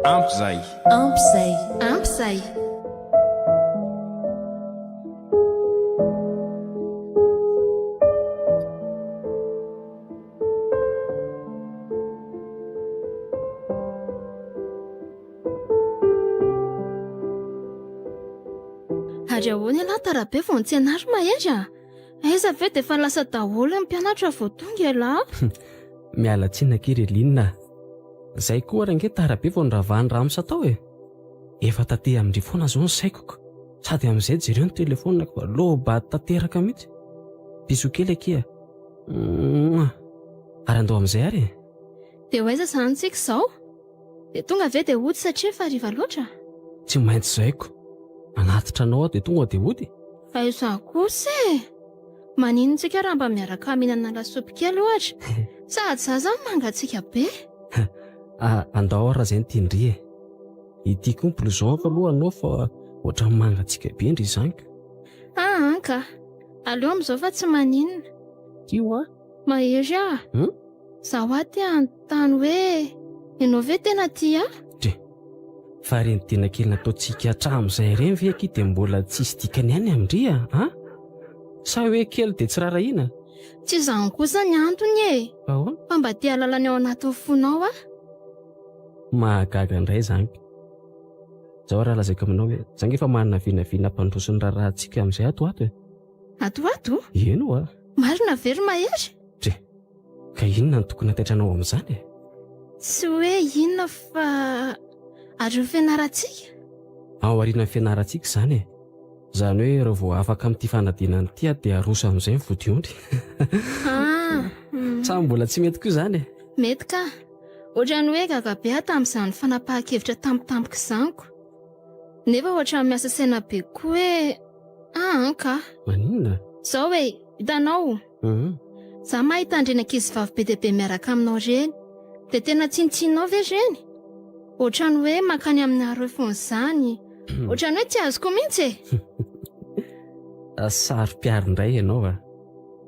Ampy izay. Ary ahoana ialahy tarabe vao nitsenary mahery a? Aiza ve dia efa lasa daholo ny mpianatra vao tonga ialahy? Miala tsina kely Elinina. Zay koa range tarabe vao nravahany Ramsa tao e. Efa taty amin'ny foana zao ny saikoko. Sady amin'izay jereo ny telefona fa loba tanteraka mihitsy. Piso kely akia. Ary andao amin'izay ary. Dia ho aiza izany tsika izao? Dia tonga ve dia hody satria efa hariva loatra? Tsy maintsy zaiko. Manatitra anao aho dia tonga dia hody. Fa izaho kosa e. Maninontsika raha mba miaraka mihinana lasopy kely ohatra? Sady zaza mangatsika be. Andao raha izay nitindry e. Ity koa ny blouson fa aloha anao fa ohatra mangatsika be ndry izaniko. Anka. Aleo amin'izao fa tsy maninona. Tio Mahery aho. Zaho aty anontany hoe ianao ve tena tia? Fa reny tena kely nataontsika hatramin'izay ireny ve aky dia mbola tsisy dikany ihany amindry a? Sa hoe kely dia tsy rarahina? Tsy izany kosa ny antony e. Fa mba tia lalana ao anaty fonao a? Mahagaga indray izany. Zaho raha lazaiko aminao hoe izany efa manana vinavina mpandroso ny raharantsika amin'izay ato e. Ato? Eno a. Marina very mahery? Ka inona no tokony hataitranao amin'izany e? Tsy hoe inona fa ary ny fianarantsika? Ao aorian'ny fianarantsika izany e. Izany hoe raha vao afaka amin'ity fanadinana ity dia aroso amin'izay ny vodiondry. Sa mbola tsy mety koa izany e? Mety ka. Ohatrany hoe gagabe aho tamin'izany fanapahan-kevitra tampotampoka izaniko. Nefa ohatra miasa saina be koa hoe ka. Maninona? Izao hoe hitanao. Za mahita andreny ankizy be dia be miaraka aminao ireny. Dia tena tsinotsinonao ve ireny? Ohatrany hoe makany amin'ny areo foana izany. Ohatrany hoe tsy azoko mihitsy e. Saro-piary indray ianao a.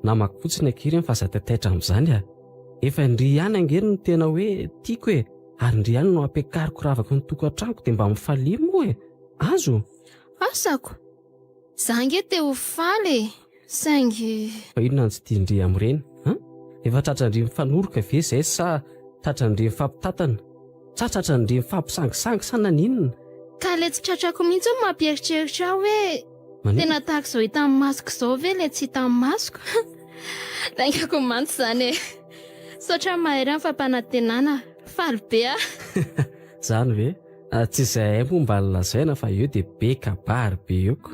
Namako fotsiny aky ireny fa za taitaitra amin'izany a. Efa indry ihany angery no tena hoe tiako e. Ary indry ihany no ampiakariko ravaka ny tokantranoko dia mba mifalimo e. Azo? Asako. Za nge te ho faly saingy. Fa inona no tsy tia indry amin'ireny? Efa tratrandry mifanoroka ve izay sa tratrandry mifampitatana? Sa tratrandry mifampisangisangy sa naninona? Ka le tsy tratrako mihitsy ho mampieritreritra aho hoe tena tahaka izao hita amin'ny masoko izao ve le tsy hita amin'ny masoko? Taingako mantsy izany e. Saotra mahery amin'ny fampanantenana faly be a. Izany ve? Tsy izay moa mba lazaina fa eo dia be kabary be eoko.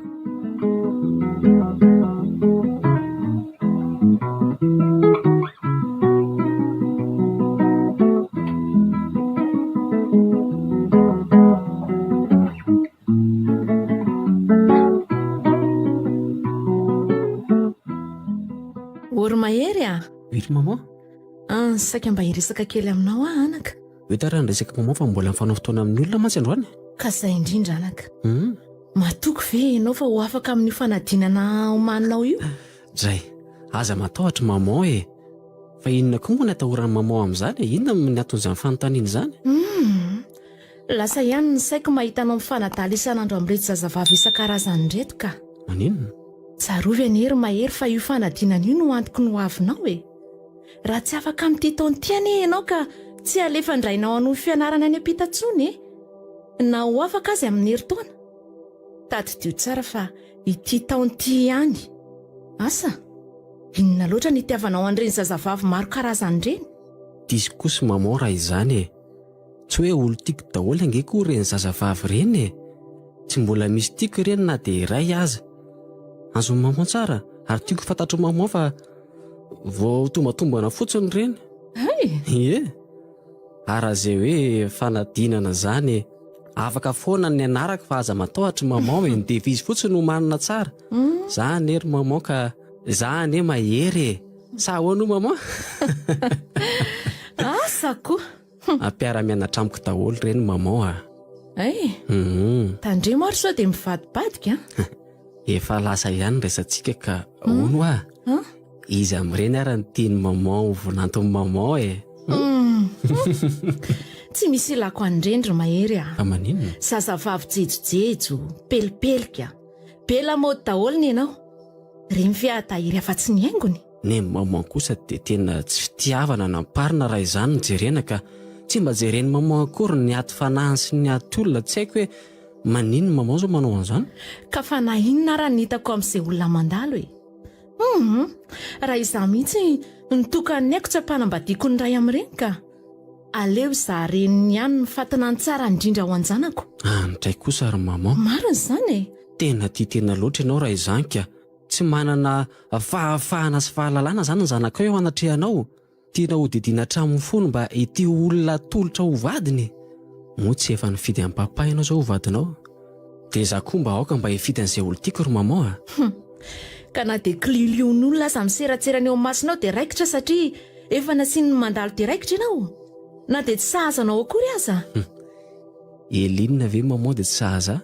Mahery a? Iry mama? Saika mba hiresaka kely aminao anaka. Hoe tara ny resaka mama fa mbola mifanao fotoana amin'ny olona mantsy androany? Ka izay indrindra anaka. Matoko ve ianao fa ho afaka amin'ny fanadinana omaninao io? Zay, aza matahotra mama e. Fa inona koa moa ny atahoran'ny mama amin'izany e? Inona ny aton'izany fanontaniana izany? Lasa ihany ny saiko mahita anao mifanadala isan'andro amin'ireto zazavavy isan-karazany reto ka. Maninona? Tsarovy anery mahery fa io fanadinana io no antoko no avinao e. Raha tsy afaka amin'ity taona ity anie ianao ka tsy alefa indrainao anao fianarana any am-pitantsony e. Na ho afaka azy amin'ny herintaona. Tadidio tsara fa ity taona ity ihany. Asa? Inona loatra ny itiavanao an'ireny zazavavy maro karazany ireny? Diso kosa mama raha izany e. Tsy hoe olo tiako daholo ange koa ireny zazavavy ireny e. Tsy mbola misy tiako ireny na dia iray aza. Azo mama tsara, ary tiako fantatro mama fa vao tombatombana fotsiny ireny. Ary izay hoe fanadinana izany afaka foana ny anaraka fa aza matahotra mama e, ny devizy fotsiny no manana tsara. Za anery mama ka za ane mahery e. Sa ahoana mama? Asako. Ampiara-mianatra amiko daholo ireny mama a. Tandre maro sao dia mivadibadika. Efa lasa ihany resantsika ka ono a. Izy amin'ireny ary ny tiany mama ho vonanton'ny mama e. tsy misy ilako andrendro mahery a. Maninona? Zazavavy jejojejo pelipelika be lamaody daholo ny ianao reny fiatahiry afa-tsy ny haingony. Ny maman kosa dia tena tsy fitiavana namparina raha izany ny jerena ka tsy mba jereny maman akory ny aty fanahy sy ny aty olona tsy haiko hoe maninona maman zao manao an'izany. Ka fa na inona raha ny hitako amin'izay olona mandalo e. Raha izaho mihitsy nitokany haiko tsy ampanambadiako ny ray amin'ireny ka aleo izaho reniny ihany ny fatina ny tsara indrindra ho anjanako. Anitray kosa ry maman. Marina izany e. Tena tia tena loatra ianao raha izany ka tsy manana fahafahana sy fahalalana izany ny zanakao eo anatrehanao. Tiana hodidiana hatramin'ny fony mba ity olona tolotra ho vadiny. Moa tsy efa nifidy amin'ny papa ianao izao ho vadinao. Dia izaho koa mba aoka mba hifidy an'izay olo tiako ry maman a. Ka na dia kililion'olona aza miseratserana eo masinao dia raikitra satria efa nasiany mandalo dia raikitra ianao. Na dia tsy sahazanao akory aza. Elinina ve maman dia tsy sahaza?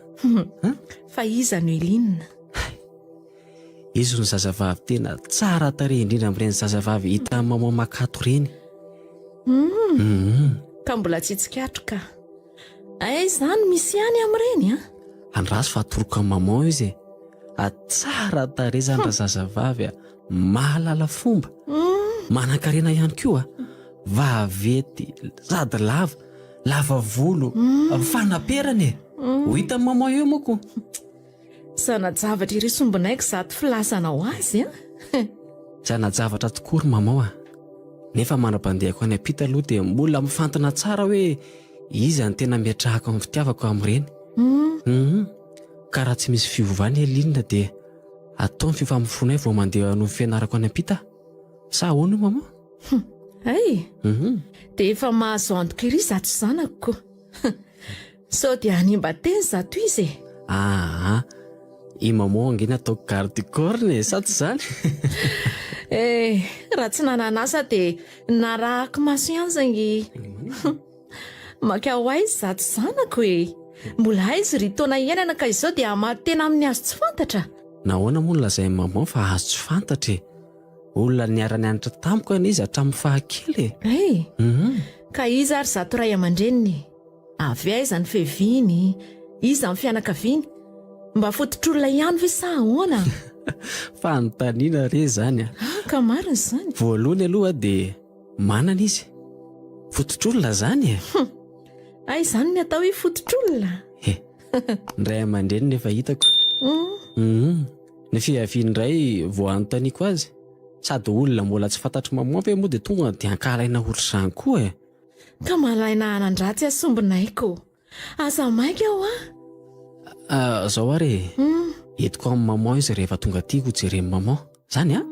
Fa iza no Elinina? Izy ny zazavavy tena tsara tarehy indrindra amin'ireny zazavavy hita amin'ny maman makato reny. Ka mbola tsy tsikatro ka. Izany misy ihany amin'ireny a. Andraso fa atoroka amin'ny maman izy e. Tsara tarehy zany raha zazavavy a. Mahalala fomba. Manan-karena ihany koa. Vavety sady lava volo, fanaperany e. Ho hita amin'ny maman eo moako. Zanajavatra iry sombinaiko zato filasanao azy a. Zanajavatra tokoa ry maman a. Nefa manam-pandehako any ampita aloha dia mbola mifantana tsara hoe izy ny tena miatrahako amin'ny fitiavako amin'ireny. Ka raha tsy misy fiovany Elinina dia atao ny fifamofonay vao mandeha no fianarako any ampita. Sa ahoana maman? Dia efa mahazo antoka iry zato zanako. Sao dia hanimba teny zato izy e. I maman angena ataoko garde du corps ne, sa tsy izany? Raha tsy nananasa dia narahako maso ihany zany. Maka ho aizy zato zanako e. Mbola aizy ry taona iainana ka izao dia hamaly tena amin'ny azo tsy fantatra. Nahoana moa nolazay maman fa azo tsy fantatra e. Olona niara-nianatra tamiko ana izy hatramin'ny fahakely e. Ka izy ary zato ray aman-dreniny. Avy aiza ny fehiviny, iza ny fianakaviany. Mba fototr'olona ihany ve sa ahoana? Fanontaniana re zany a. Ka marina izany. Voalohany aloha dia manana izy. Fototr'olona zany e. Izany ny atao hoe fototr'olona. Ny ray aman-dreny nefa hitako. Ny fihaviany iray vao anontaniako azy. Sady olona mbola tsy fantatry maman ve moa dia tonga dia ankalaina ohatr'izany koa e. Ka malaina anandratsy asombonaiko. Aza maika aho a. Zao ary entiko amin'ny maman izy rehefa tonga tiako jereny maman. Zany a?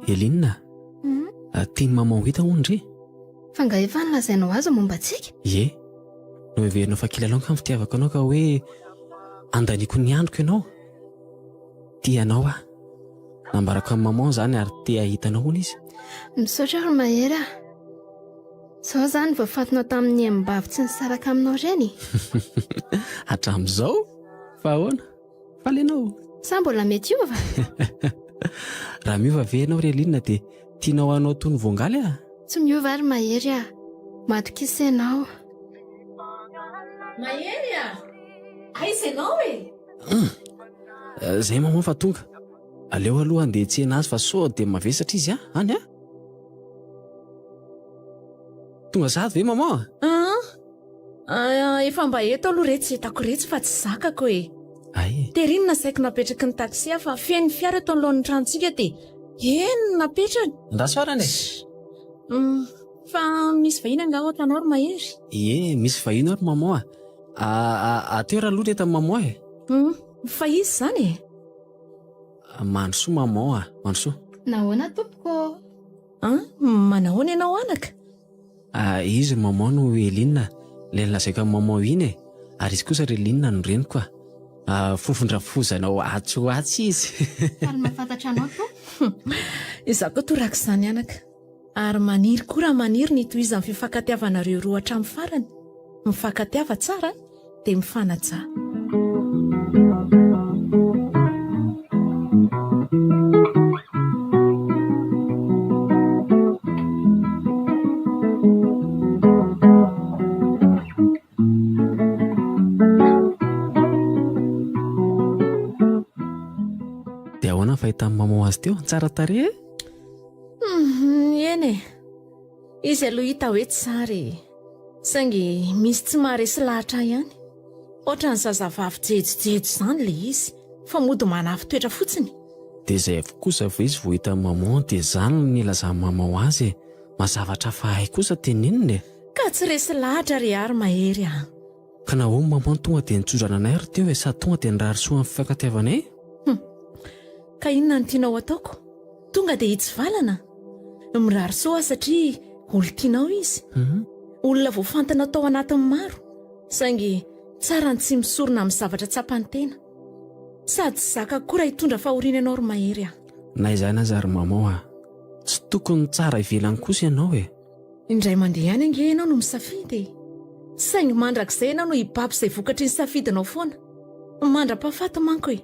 Elinina, tiany maman ho hita hoandre? Fa nga efa nilazainao azy momba antsika? Ie, no heverinao fa kilalao ka fitiavako anao ka hoe andaniako ny androko ianao. Tianao a. Nambarako amin'ny maman zany ary te ahitanao hono izy. Misaotra ry mahery a. Sao zany vao fatinao tamin'ny ambavy tsy nisaraka aminao ireny. Hatramin'izao? Fa ahoana? Falenao. Sa mbola mety iova? Raha miova ve ianao ry Elinina dia tianao anao toy ny voangaly a? Tsy miova ary mahery a. Matokisa ianao. Mahery a. Aiza ianao e? Zay maman fa tonga. Aleo aloha andeha tsena azy fa sao dia mavesatra izy a? Any a? Tonga sady ve maman? Efa mba eto aloha retsy hitako retsy fa tsy zakako e. Ay. Dia rino nasaiko napetraky ny taksi fa feno fiara eto anoloan'ny tranontsika dia napetrany. Ndasoarany e? Fa misy vahiny anga ao tanao ry mahery. Ie, misy vahiny ary maman a. Ateo raha aloha rehetra maman e. Fa izy zany e? Mandrosoa maman a, mandrosoa. Nahoana tompoko? Manahoana ianao anaka? Izy maman no Elinina, ilay nilazaiko amin'ny maman iny e. Ary izy kosa ry Elinina no reniko a. Fofondravozanao atsoatsy izy. Ary mahafantatra anao to? Izaho koa toraka izany anaka. Ary maniry koa raha maniry ny toizan'ny fifankatiavanareo roa hatramin'ny farany. Mifankatiava tsara dia mifanaja. Dia ahoana fahitan'ny maman azy teo? Tsara tarehy e? Eny e, izy aloha hita hoe tsara e, saingy misy tsy maharesy lahatra ihany. Ohatra ny zazavavy jejojejo izany le izy, fa mody manafy toetra fotsiny. Dia izay avokosa vao izy vao hitan'ny maman dia izany no nilazan'ny maman azy. Mazavatra fahay kosa teninina e. Ka tsy resy lahatra ry ary mahery ah. Ka nahoana maman tonga dia nitsodrana anay ry teo e, sady tonga dia nirarisoa amin'ny fifankatiavanay? Ka inona no tianao ataoko? Tonga dia hitsivalana. Mirarisoa satria olo tianao izy. Olona voafantana tao anatin'ny maro, saingy tsara ny tsy misorona amin'ny zavatra tsapany tena. Sady tsy zaka koa raha hitondra fahoriana ianao ry mahery ah. Na izany aza ry maman ah, tsy tokony tsara ivelany kosa ianao e. Indray mandeha ihany ange ianao no misafidy. Saingy mandrakizay ianao no hibaby izay vokatry ny safidinao foana. Mandra-pahafaty manko e.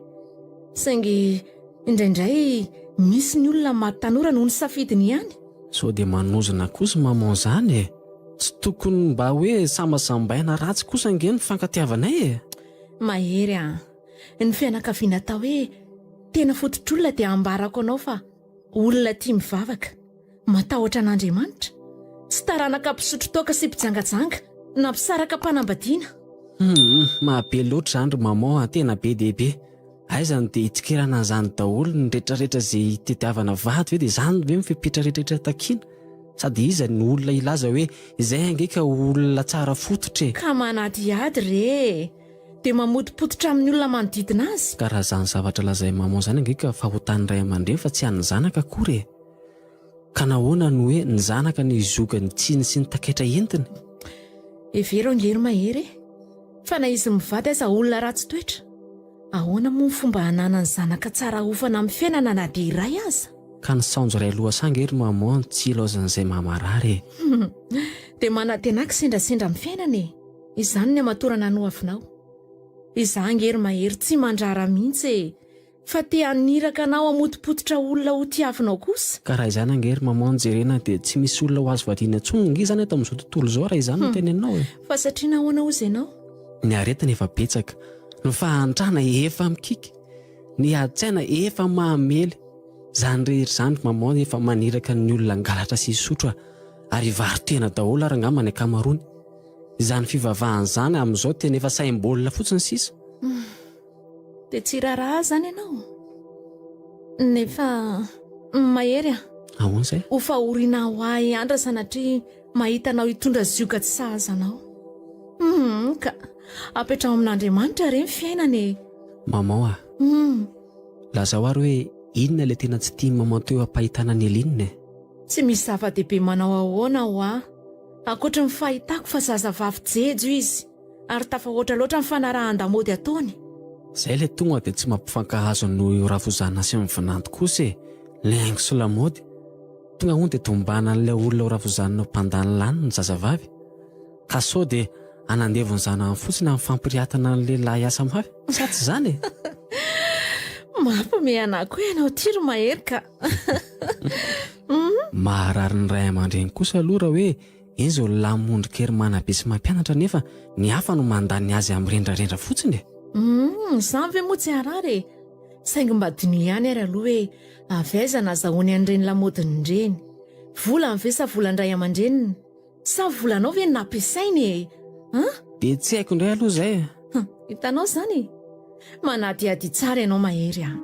Saingy indraindray misy ny olona maty tanora noho ny safidiny ihany. Sao dia manozana kosa maman izany e. Tsy tokony mba hoe samasambaina ratsy kosa ange ny fifankatiavanay e. Mahery ah, ny fianakaviana tao hoe tena fototr'olona dia ambarako anao fa olona tia mivavaka, matahotra an'Andriamanitra, tsy taranaka mpisotro toaka sy mpijangajanga na mpisaraka mpanambadiana. Mahabe loatra izany ry maman, tena be dia be. Aizany dia hitsikirana an'izany daholo ny rehetrarehetra izay tetiavana vady ve dia izany ve mifipitra rehetrarehetra takiana. Sady iza ny olona ilaza hoe izay angeka olona tsara fototra e. Ka manadiady re, dia mamotipototra amin'ny olona manodidina azy. Ka raha izany zavatra lazay maman izany angeka fahotany ray aman-dreny fa tsy hany zanaka akory e. Ka nahoana no hoe ny zanaka ny izoga ny tsiny sy ny taketra entiny? Evero angery mahery, fa na izy mivady aza olona ratsy toetra, ahoana moa ny fomba hananany zanaka tsara hofana amin'ny fiainana na dia iray aza? Ka ny saonjo ray loha sangery maman tsy ilaozan'izay mamarary e. Dia manatenaka sendrasendra amin'ny fiainana e. Izany ny amatorana no avinao. Izaho angery mahery tsy mandrara mihitsy e, fa te haniraka anao hamotipototra olona ho tiavinao kosa. Ka raha izany angery maman jerena dia tsy misy olona ho azo vadiana intsony nge izany eto amin'izao tontolo izao raha izany no tenenao e. Fa satria nahoana ozy ianao? Ny aretina efa betsaka, ny fahantrana efa mikika, ny hatsaina efa mahamely. Izany rehetra izany maman efa maniraka ny olona ngalatra sy sotra ary varotena daholo ary angamba ny ankamaroany. Izany fivavahana izany amin'izao tena efa saim-bolona fotsiny sisa. Dia tsy raharaha zany ianao. Nefa mahery ah. Ahoana izay? Ho fahoriana ho ahy andra sanatria mahita anao hitondra zioka tsy sahaza anao. Ka apetrao amin'Andriamanitra re ny fiainana e. Maman ah, lazao ary hoe inona ilay tena tsy tia maman teo ampahitana ny elinina? Tsy misy zava-dehibe manao ahoana ho ahy, ankoatra ny fahitako fa zazavavy jejo izy ary tafahoatra loatra ny fanarahan-damody ataony. Izay ilay tonga dia tsy mampifankahazo no ravozana sy mivinanto kosa e. Ilay haingo sy lamaody tonga hono dia tombana an'ilay olona ho ravozanina mpandany lany ny zazavavy. Ka sao dia anandevony zanany fotsiny amin'ny fampiriatana ny lehilahy asa mafy, sa tsy izany e? Mampamehana koa ianao ty ry mahery ka. Maharary ny ray aman-dreny kosa aloha raha hoe eny izao lamondrikery manabe sy mampianatra nefa ny hafa no mandany azy amin'ny rendrarendra fotsiny e. Izany ve moa tsy harary e, saingy mba dino ihany ary aloha hoe avaiza na zahoany an'ireny lamodiny ireny. Vola ny ve sa volan-dray aman-dreniny? Sa volanao ve nampiasainy e? Dia tsy haiko indray aloha izay. Hitanao izany, manadiady tsara ianao mahery ah.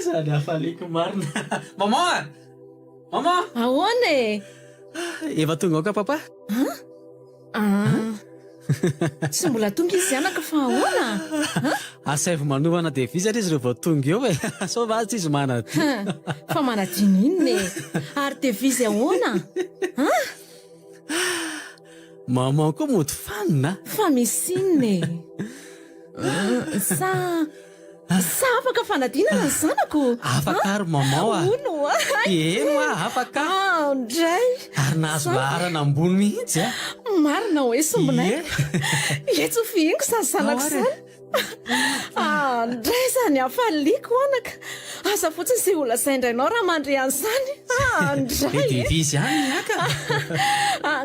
Zany hafaleko marina. Maman! Maman! Ahoana e? Efa tonga ao ka papa? Tsy mbola tonga izy anaka fa ahoana? Asaivo manovana devisa izy rehefa tonga eo e. Sao va tsy izy manadio. Fa manadino inona e? Ary devizy ahoana? Maman koa mody fanina. Fa misy inona e? Sa afaka fanadinana ny zanako? Afaka ary maman a. Ono Eno afaka. Ndray Ary nahazo laharana ambony mihitsy a. marina hoe sombinay. Etso fihingo sa ny zanako Ahoara. zany. Ndray zany afaliako anaka. Asa fotsiny izay olazaindrainao raha mandre an'izany. E Ndray devisa ihany aka.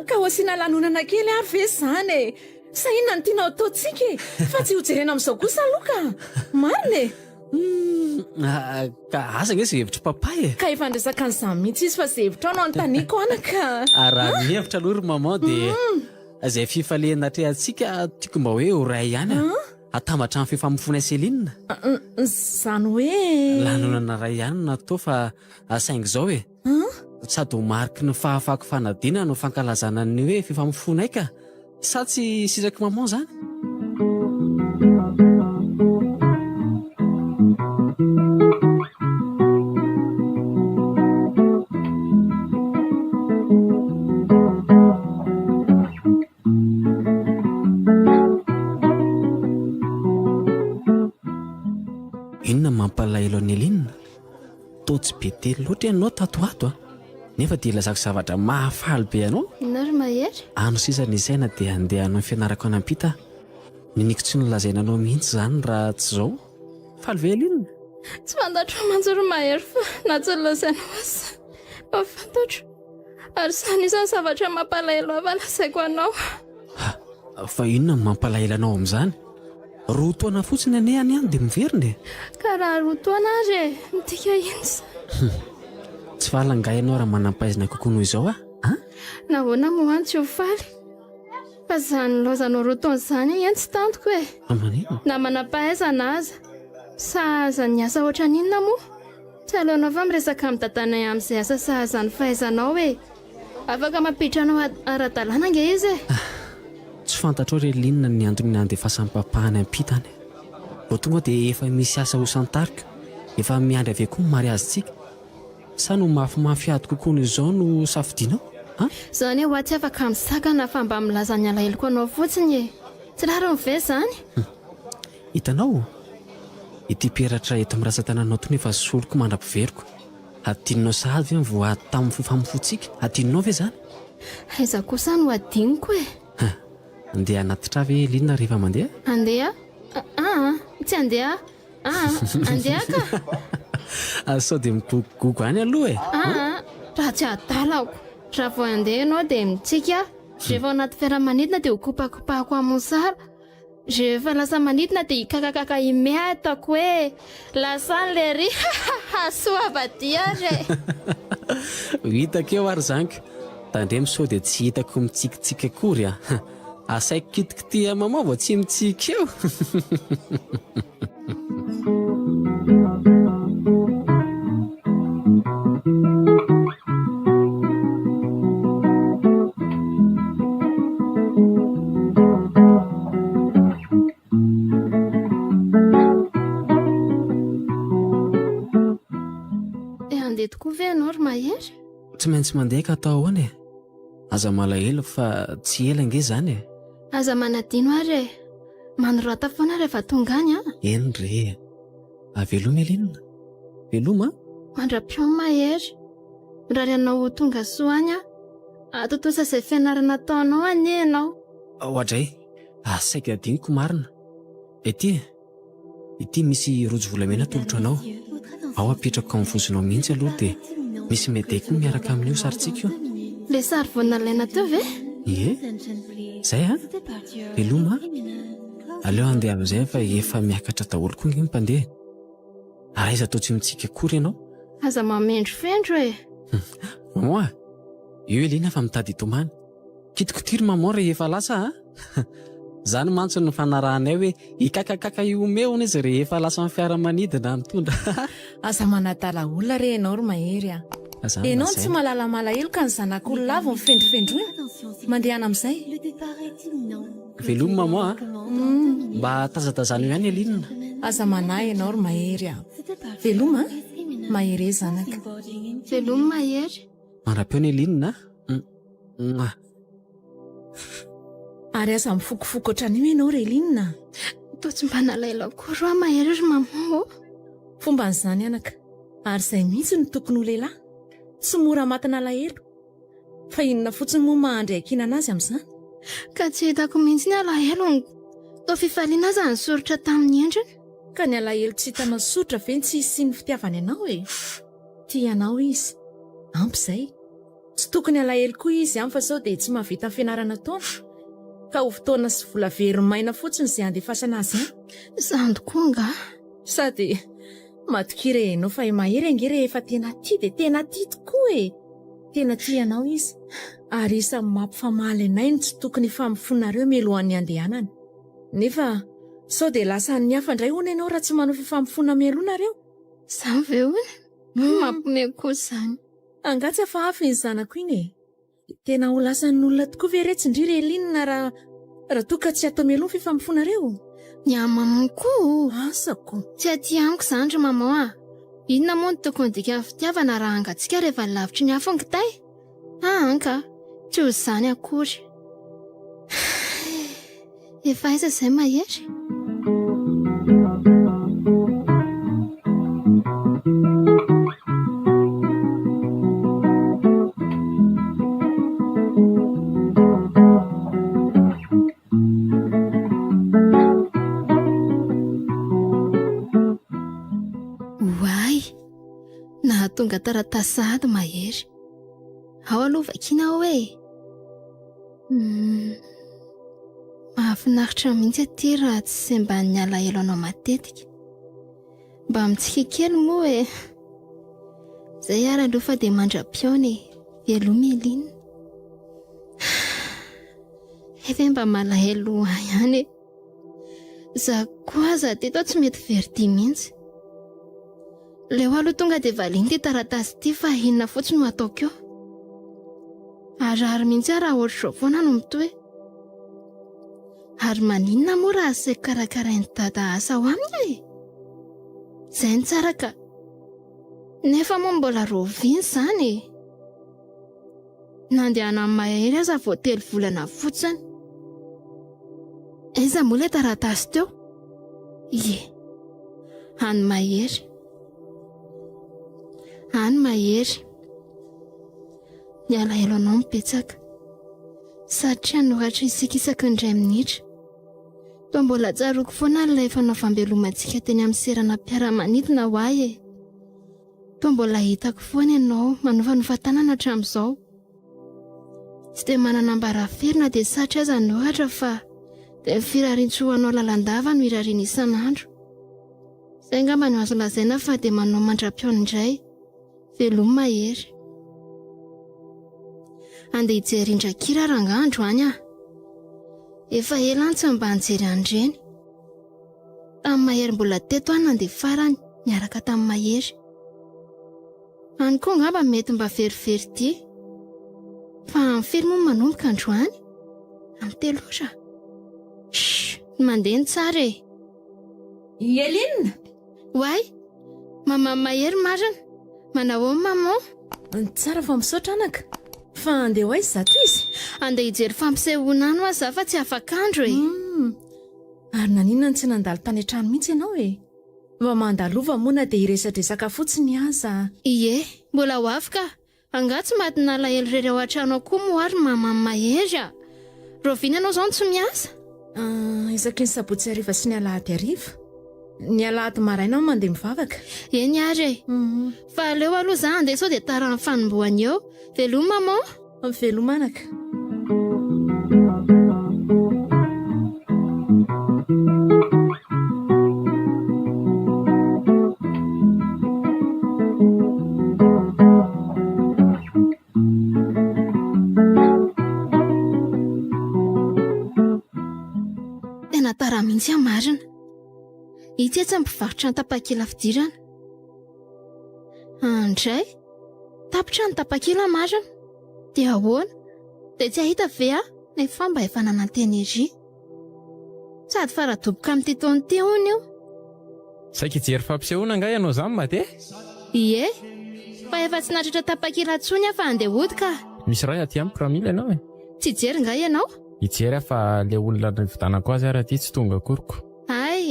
ka ho asiana lanonana kely ary ve zany e? Sa inona ny tianao ataontsika e? Fa tsy ho jerena amin'izao kosa aloha ka. Marina e. Ka asa nge izay hevitra papa e. Ka efa andresaka an'izany mihitsy izy fa izay hevitra ao no anontaniako anaka. Raha mihevitra aloha ry maman dia izay fifaliana atrehantsika tiako mba hoe ho ray ihany a. Atambatra amin'ny fifamofoana Céline. Zany hoe Lanonana ray ihany no natao fa saingy izao e. Sady ho mariky ny fahafahako fanadina no fankalazana ny hoe fifamofoana aika. Sa tsy sisaky maman zany? Inona mampalahelo any Elinina? Toa tsy be telo loatra ianao tatoato a. Nefa dia ilazako zavatra mahafaly be anao. Inona ry mahery? Ano sisa ny isaina dia andeha hanao ny fianarako any ampita. Niniko tsy nolazaina anao mihitsy zany raha tsy izao. Faly ve Elinina? Tsy fantatro mantsy ry mahery fa na tsy lazaina asa. Fa fantatro. Ary sany isan'ny zavatra mampalahelo avy lazaiko anao. Fa inona no mampalahelo anao amin'izany? Roa taona fotsiny ane any dia miverina e. Ka raha roa taona ary e, midika insa. Tsy fahalangahy ianao raha manam-pahaizana kokoa noho izao a? Nahoana moa any tsy ho faly? Fa zany laozanao roa taona izany eny tsy tantoko e. Amanino? Na manam-pahaizana aza. Sa aza ny asa ohatra n'inona moa? Tsy aleonao fa miresaka amin'ny dadanay amin'izay asa sa aza ny fahaizanao e. Afaka mampiditra anao ara-dalàna nge izy e. Tsy fantatrao ry Elinina ny antony nandefasany papahany ampitany. Vao tonga dia efa misy asa ho santarika. Efa miandry avy koa ny mariazintsika. Sa no mafimafy ady kokoa noho izao no safidianao? Zany hoe ho aty afaka misakana fa mba milaza ny alahelo anao fotsiny e. Tsy rary mive zany? Hitanao? Ity peratra eto amin'ny ratsan-tananao tony efa soloko mandra-piveriko. Adinonao sahady ve voaady tamin'ny fifamofoantsika? Adinonao ve zany? Aiza kosa no adiniko e. Andeha anaty ve Elinina rehefa mandeha? Andeha? Tsy andeha? Andeha ka? Sao dia migogogogo any aloha e. Raha tsy adalako. Raha vao andeha ianao dia mitsika. Rehefa anaty fiaramanidina dia ho kopakopahako amin'ny sara. Rehefa lasa manidina dia hikakakaka imetako hoe lasa le ry soavadia re. Hitako eo ary zaniko. Tandremo sao dia tsy hitako mitsikitsika akory a. Asaiko kitikity maman vao tsy mitsika eo. Andeha tokoa ve ianao ry mahery? Tsy maintsy mandeha ka atao ahoana e. Aza malahelo fa tsy ela nge zany e. Aza manadino ary e. Manorata foana rehefa tonga any a. Eny re. Veloma Elinina? Veloma? Mandra-pion mahery. Raha ianao tonga soa any a. Atotosa izay fianarana ataonao any ianao. Ohatray, saika adiniko marina. Ity misy rojo volamena tolotra anao. Ao apetrako amin'ny vozonao mihitsy aloha dia misy mety koa miaraka amin'io sarintsika io. Le sary vao nalaina teo ve? Zay a? Veloma? Aleo andeha amin'izay fa efa miakatra daholo koa nge ny mpandeha. Aiza atao tsy mitsika akory ianao? Aza mamendrofendro e. Maman, io Elina fa mitady hitomany. Kitikotiry maman rehefa lasa a? Zany mantsy ny fanarahanay hoe hikakakaka iomeona izy rehefa lasa amin'ny fiaramanidina mitondra. Aza manadala olona re ianao ry mahery a. Enao tsy malala malahelo ka ny zanak'ololavo mifendrofendroina mandehana amin'izay. Le départ est imminent. Veloma maman mba tazatazana io ihany Elinina. Aza manahy ianao ry mahery a. Veloma mahery zanaka. Veloma mahery. Mara-peona Elinina. Ary aza mifokofoko ohatran'io ianao ry Elinina. Toa tsy mba nalaila koa ro mahery ry maman. Fomba n'izany anaka. Ary izay mihitsy no tokony ho lehilahy. Tsy mora matina alahelo. Fa inona fotsiny moa mahandry akiana anazy amin'izany? Ka tsy hitako mihitsy ny alahelo. Toa fifaliana aza ny soritra tamin'ny endriny. Ka ny alahelo tsy hitanao soritra ve tsy hisy ny fitiavany anao e? Tianao izy. Ampy izay. Tsy tokony alahelo koa izy fa sao dia tsy mahavita fianarana taona. Ka ho fotoana sy vola verimaina fotsiny izay andefasana azy any. Zany koa nga. Sady matokira ianao fa mahery ange rehefa tena tia dia tena tia tokoa e. Tena tianao izy. Ary isan'ny mampifamaly anay no tsy tokony fampifonareo mialohan'ny andehanana. Nefa sao dia lasa ny hafa indray hono ianao raha tsy manao fifampifona mialohanareo. Izany ve hono? Mampiomehy koa izany. Angatsy afa hafa ny zanako iny e. Tena ho lasan'ny olona tokoa ve retsindry ry Elinina raha toa ka tsy atao mialoha fifampifonareo. Ny amamako koa. Asako. Tsy aty amiko izany ry maman. Inona moa no tokony dika fitiavana raha angatsika rehefa lavitry ny hafa ngitay? Anka, tsy ho izany akory. Efa aiza izay mahery? Tonga taratasy sahady mahery. Ao aloha vakiana hoe mahafinaritra mihitsy aty raha tsy semba ny alahelo anao matetika. Mba mitsika kely moa e. Zay ary aloha fa dia mandra-piaona e. Veloma Elinina. Efe mba malahelo ihany e. Za koa za teto tsy mety verity mihitsy. Leo aloha tonga dia valiana ty taratasy ty fa inona fotsiny no ataoko eo. Ary mihitsy raha ohatr'izao foana no mitohy. Ary maninona moa raha saiko karakarain'ny dada asa ho aminy e? Izay ny tsara ka. Nefa moa mbola roviany izany e. Nandehana amin'ny mahery aza vao 3 volana fotsiny. Aiza moa ilay taratasy teo? Ie. Any mahery. Any mahery. Ny alahelo anao mipetsaka. Satria noratra isika isaky ny 2 minitra. Toa mbola tsaroako foana ilay fanaovam-belomantsika teny amin'ny serana mpiara-manidina ho ahy e. Toa mbola hitako foana ianao manofanofa-tanana hatramin'izao. Tsy dia manana ambaraferina dia satria aza noratra fa dia firarintsoanao lalandava no irariana isan'andro. Izay angamba no azo lazaina fa dia manao mandra-piaona indray. Veloma mahery. Andeha hijery indrakira rangandro any ah. Efa ela tsy mba nijery andreny. Tamin'ny mahery mbola teto any nandeha farany niaraka tamin'ny mahery. Any koa ngamba mety mba verivery ty. Fa mifiry moa manomboka androany. Amin'ny 3 ora. Mandeha ny tsara e. Elinina. Wai, mama mahery marina. Manao maman. Tsara fa misaotra anaka. Fa andeha hoaiza zato izy? Andeha hijery fampisehoana any aza fa tsy afaka andro e. Ary naninona tsy nandalo tany an-trano mihitsy ianao e? Mba mandalova moa na dia hiresadresaka fotsiny aza. Ie, mbola ho afaka. Angatsy maty nalahelo irery ao an-trano koa moa ary mama mahery a. Roviana anao izao tsy miasa? Isaky ny sabotsy hariva sy ny alahady hariva. Ny alahady maraina mandeha mivavaka. Eny ary e. Fa aleo aloha za andeha sao dia tara amin'ny fanombohany eo. Veloma maman. Veloma anaka. Tena tara mihitsy marina. Ity tsy mpivarotra ny tapakila fidirana. Andray, tapitra ny tapakila marina dia ahoana dia tsy ahita ve nefa mba efa nananteny izy sady faradoboka amin'ity taona ity hony io saika hijery fampisehoana nga ianao izany mate ie fa efa tsy natratra tapakila ntsony fa andeha hody ka misy raha aty amiko raha mila ianao e tsy jery nga ianao hijery fa le olona nividanako azy ara ty tsy tonga koroko ay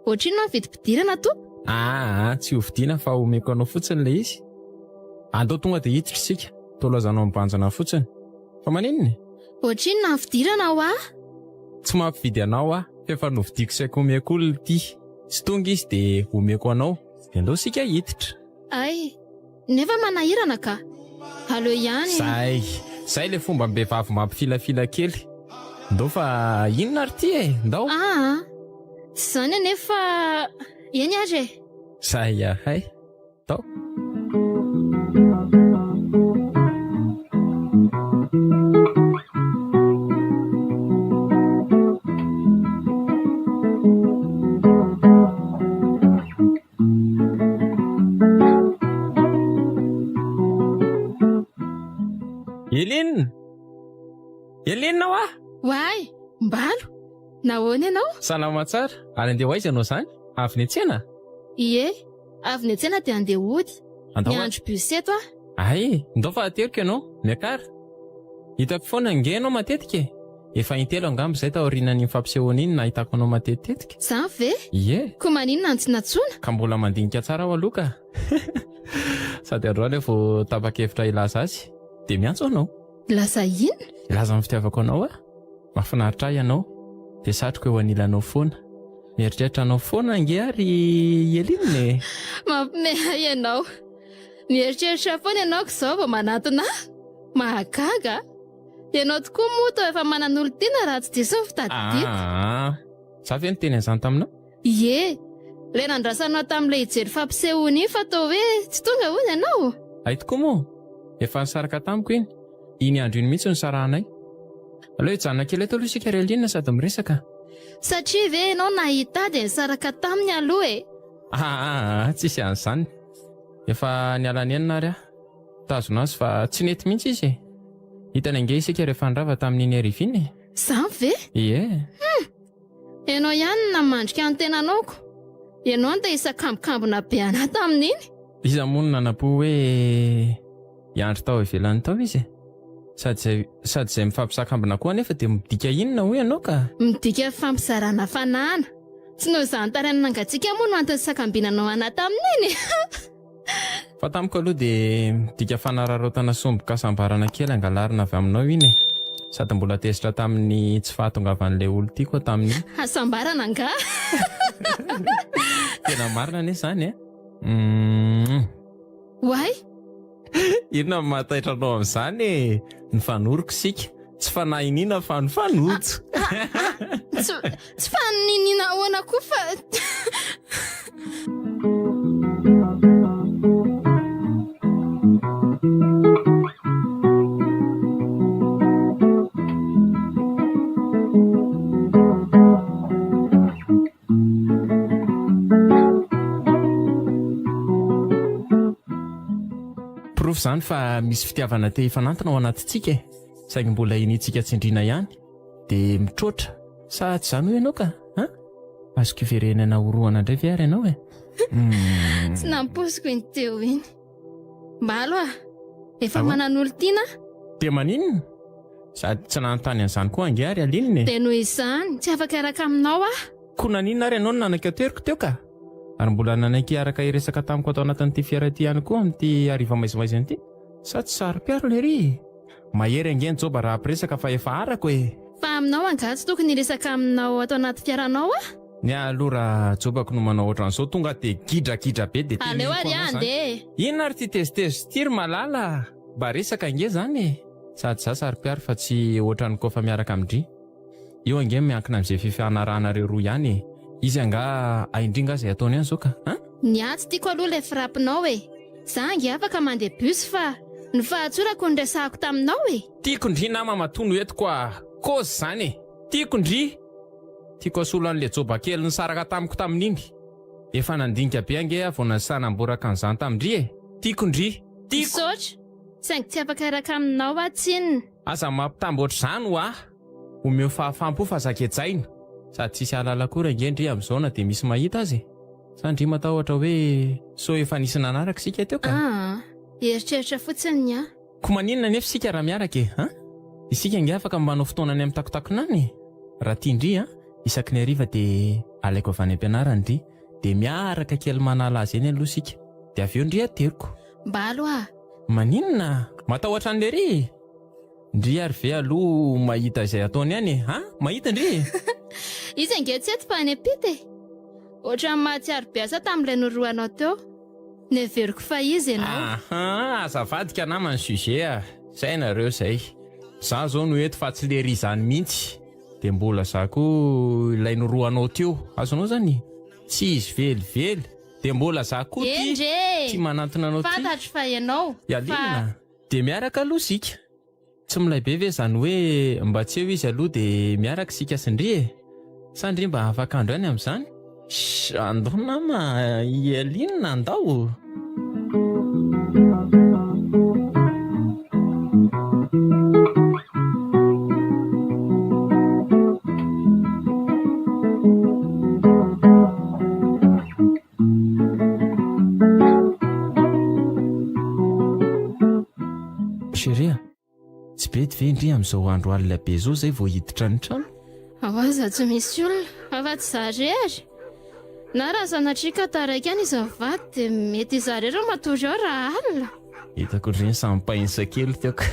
ohatrino ny vidim-pidirana to tsy hovidiana fa omeko anao fotsiny le izy andao tonga dia hiditra isika tolazanao mibanjana fotsiny fa maninony ohatrino na nividirana ho tsy mampividy anao fa efa novidiko saiko omeko olona ity tsy tonga izy dia omeko anao dia andao sika hiditra ay nefa manahirana ka aleo ihany zay le fomba mbehivavy mampifilafila kely ndao fa inona ary ty ndao tsy zany nefa eny ary zay ahay tao Elinina wa Wai, mbalo nahoana ianao salama tsara ary andeha hoaiza ianao zany avy ny antsena ie avy ny antsena dia andeha hody miandro buseto ndao fa ateriko ianao miakara hitako foana nge ianao matetika efa intelo angambo izay taorianany fampisehoana iny nahitako anao matetika zany ve ie ko maninona ny tsy natsona ka mbola mandinika tsara ho aloka sady androany vao tapa-kevitra ilaza azy dia miantso anao lasa ina ilaza amin'ny fitiavako anao mahafinaritra ahy ianao dia satroko eo anilanao foana mieritreritra anao foana ange ary elinina mampimeha ianao mieritreritra foana ianao ko izao vao manatona mahagaga ianao tokoa moa tao efa manan'olo tena raha tsy diso ny fitadidiko za ve niteny an'izany taminao ie le nandrasanao tamin'ilay hijery fampisehoana iny fa tao hoe tsy tonga hozy ianao ay tokoa moa efa nisaraka tamiko iny andro iny mihitsy nisarahanay aleo hijanona kely eto aloha isika relinina sady miresaka satria ve ianao nahita dia nisaraka taminy aloha tsisy an'izany efa nialany enina ary tazona azy fa tsy nety mihitsy izy hitany ange isika rehefa nirava tamin'iny ariviny zany ve ie ianao ihany namandrika ny tenanaoko ianao ny dia isakambokambona be ana tamin'iny iza mono nanapo hoe hiandry tao ivelany tao izy sady izay mifampisakambina koa nefa dia midika inona ho ianao ka midika fampizarana fanana tsy noho izany taraina nangatsika moa no antony sakambinanao ana tamin'iny fa tamiko aloha dia midika fanararaotana somboka sambarana kely angalarina avy aminao iny sady mbola tezitra tamin'ny tsy fahatongavan'ilay olo ity koa tamin'iny asambarana nga tena marina ane izany wai inona mahataitra anao amin'izany ny fanoriko sika tsy fanahinina fa ny fanojo tsy faninina ahoana koa fa profo zany fa misy fitiavana te hifanantona ao anatintsika saingy mbola initsika tsindriana ihany dia mitroatra sa tsy izany ho ianao ka azoko iverenana horoana indray ve ary ianao tsy namposiko iny teo iny mbalo efa manan'olo tiana dia maninona sady tsy nanontany an'izany koa ange ary alinina dia noho izany tsy afaka araka aminao ko naninona ary ianao no nanaiky teriko teo ka ary mbola nanaiky araka iresaka tamiko atao anatin'ity fiara ty ihany koa amin'ity ariva maizimaiziny ity sa tsy sary-piaro lery mahery ange njoba raha ampiresaka fa efa arako fa aminao anga tsy tokony iresaka aminao atao anaty fiaranao ny aloha raha jobako no manao ohatran'izao tonga dia gidrakidra be dia aleo ary ande inona ary ty tezitezy tiry malala mba resaka ange zany sady za sary-piaro fa tsy ohatrany koa fa miaraka amindry io ange miankina amin'izay fifanarahanareo roa ihany izy anga aindringa izay ataony ihany zao ka ny atsy tiako aloha ilay firapinao za ange afaka mandeha bus fa ny fahatsorako ny resahako taminao tiako ndry nama matono eto koa kôzy zany tiako ndry tiako asolo an'ilay joba kely ny saraka tamiko tamin'iny efa nandinika be ange vao nasanamboraka an'izany tamindry tiako ndry tiako saingy tsy afaka iraka aminao atsinina. Aza mampitamboatra izany ho aho omeo fahafampo fa zaketsaina sady tsisy alala kory angendry amin'izao na dia misy mahita azy sandry matahotra hoe so efa nisy nanaraka sika teo ka Eritreritra fotsiny a. ko maninona nefa sika raha miaraka e isika ange afaka manao fotoana any amin'ny takotakonany raha tia indry isaky ny hariva dia alaiko avy any am-pianarany indry dia miaraka kely manala azy eny aloha sika dia avy eo indry ateriko. Mbalo a. Maninona matahotra an'le ry ndry ary ve aloha mahita izay ataony any mahita ndry Izy ange tsy eto fa any ampita e. Ohatra ny mahatsiaro biasa tamin'ilay noroanao teo. Neveriko fa izy ianao. Azavadika namany sujet zay nareo izay za zao no eto fa tsy lery izany mihitsy dia mbola za koa ilay noroanao teo azonao zany tsy izy velively dia mbola za koa ty manantona anao ty fantatro fa ianao ialina dia miaraka aloha sika tsy milay be ve izany hoe mba tsy eo izy aloha dia miaraka sika sindry e sandry mba afaka andro any amin'izany andro nama ialinina andao. Sheria tsy bety ve indry amin'izao andro alina be zao zay vao hiditra ny trano aza tsy misy olona afa-tsy zarery na raha sanatrika taraiky any izy mivady dia mety zareo matory ao raha alina. Hitako ireny samy painsa kely teoko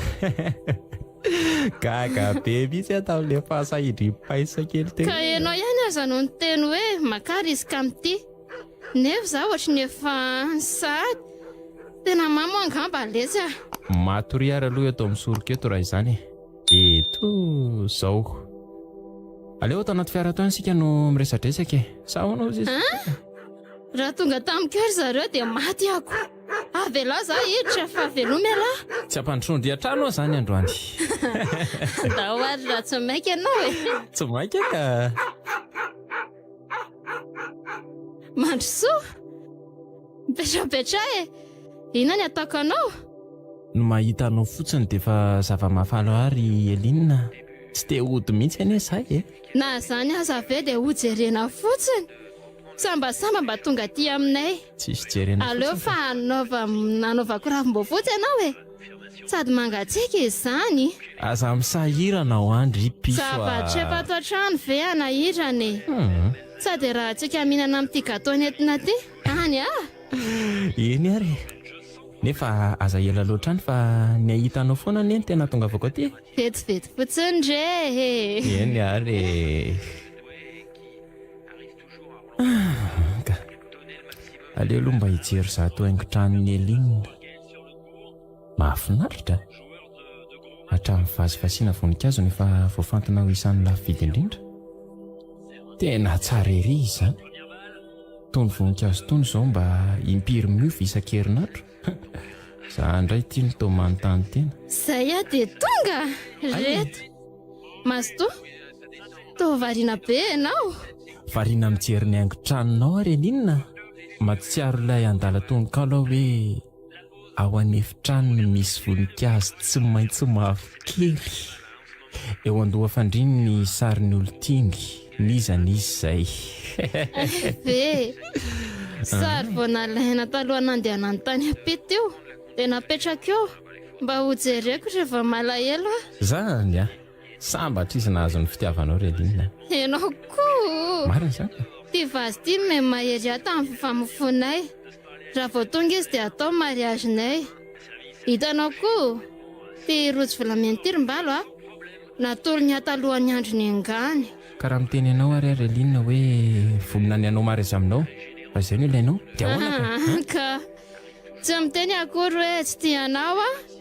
gaga be mihitsy ataon'le fahasahidry painsa kely teo ka ianao ihany aza no ny teny hoe makary izy ka mity nefa za ohatra ny efa sady tena mamo angamba lesy matory ary aloha eto amin'ny soroka eto raha izany eto zao aleo atao anaty fiara tao isika no miresadresaka sa hoanao izy raha tonga tamin'kery zareo dia maty ako avela za hiditra fa veloma ala tsy ampandrondry atrano ao zany androany da hoary raha tsy mainka ianao e tsy mainka ka mandrosoa mipetrapetra e ina ny ataoko anao no mahita anao fotsiny dia efa zava-mahafalo ary elinina tsy te hody mihitsy anie zay na zany aza ve dia hojerena fotsiny sambasamba mba tonga aty aminay tsisy jerena aleo fa nanaovako ravim-boafotsy ianao e sady mangatsiaka izy zany aza misahirana ao andry piso zavatra efa ato an-trano ve anahirany sady raha tsika mihinana amin'ity gato nentina ty any eny ary nefa aza ela loatra any fa ny ahitanao foana ny eny tena tonga avako aty vetivety fotsiny ndre eny ary aleo aloha mba hijery zato haingo-tranony elinina mahafinaritra hatramin'ny vazy fasiana voninkazo nefa voafantina ho isan'ny lafo vidy indrindra tena tsara ery izany tony voninkazo tony izao mba impiry miofy isan-kerinandro za ndray tia ny tao manontany tena zay dia tonga reto masto to variana be ianao variana mijery ny haingo-tranonao ary elinina matsiaro ilay andala tononkalo hoe ao anefitranony misy voninkazo tsy maintsy mavokely eo andoha fandriny ny sarin'ny olo-tingy nizanizy zay ve sary vao nalaina taloha nandeha nanontany apety io dia napetraka eo mba hojereko rehefa malahelo zany sambatra izy nahazo ny fitiavanao relinina ianao koa marina zany ty vazy ty me mahery aho tamin'ny fifamofonay raha vao tonga izy dia atao mariagenay hitanao koa ty rojo volamena ty rymbalo natolo ny atalohan'ny andro ny angany karaha miteny ianao ary relinina hoe vonina ny anao mariazy aminao fa izay no ilainao dia ahoana ka tsy miteny akory hoe tsy tianao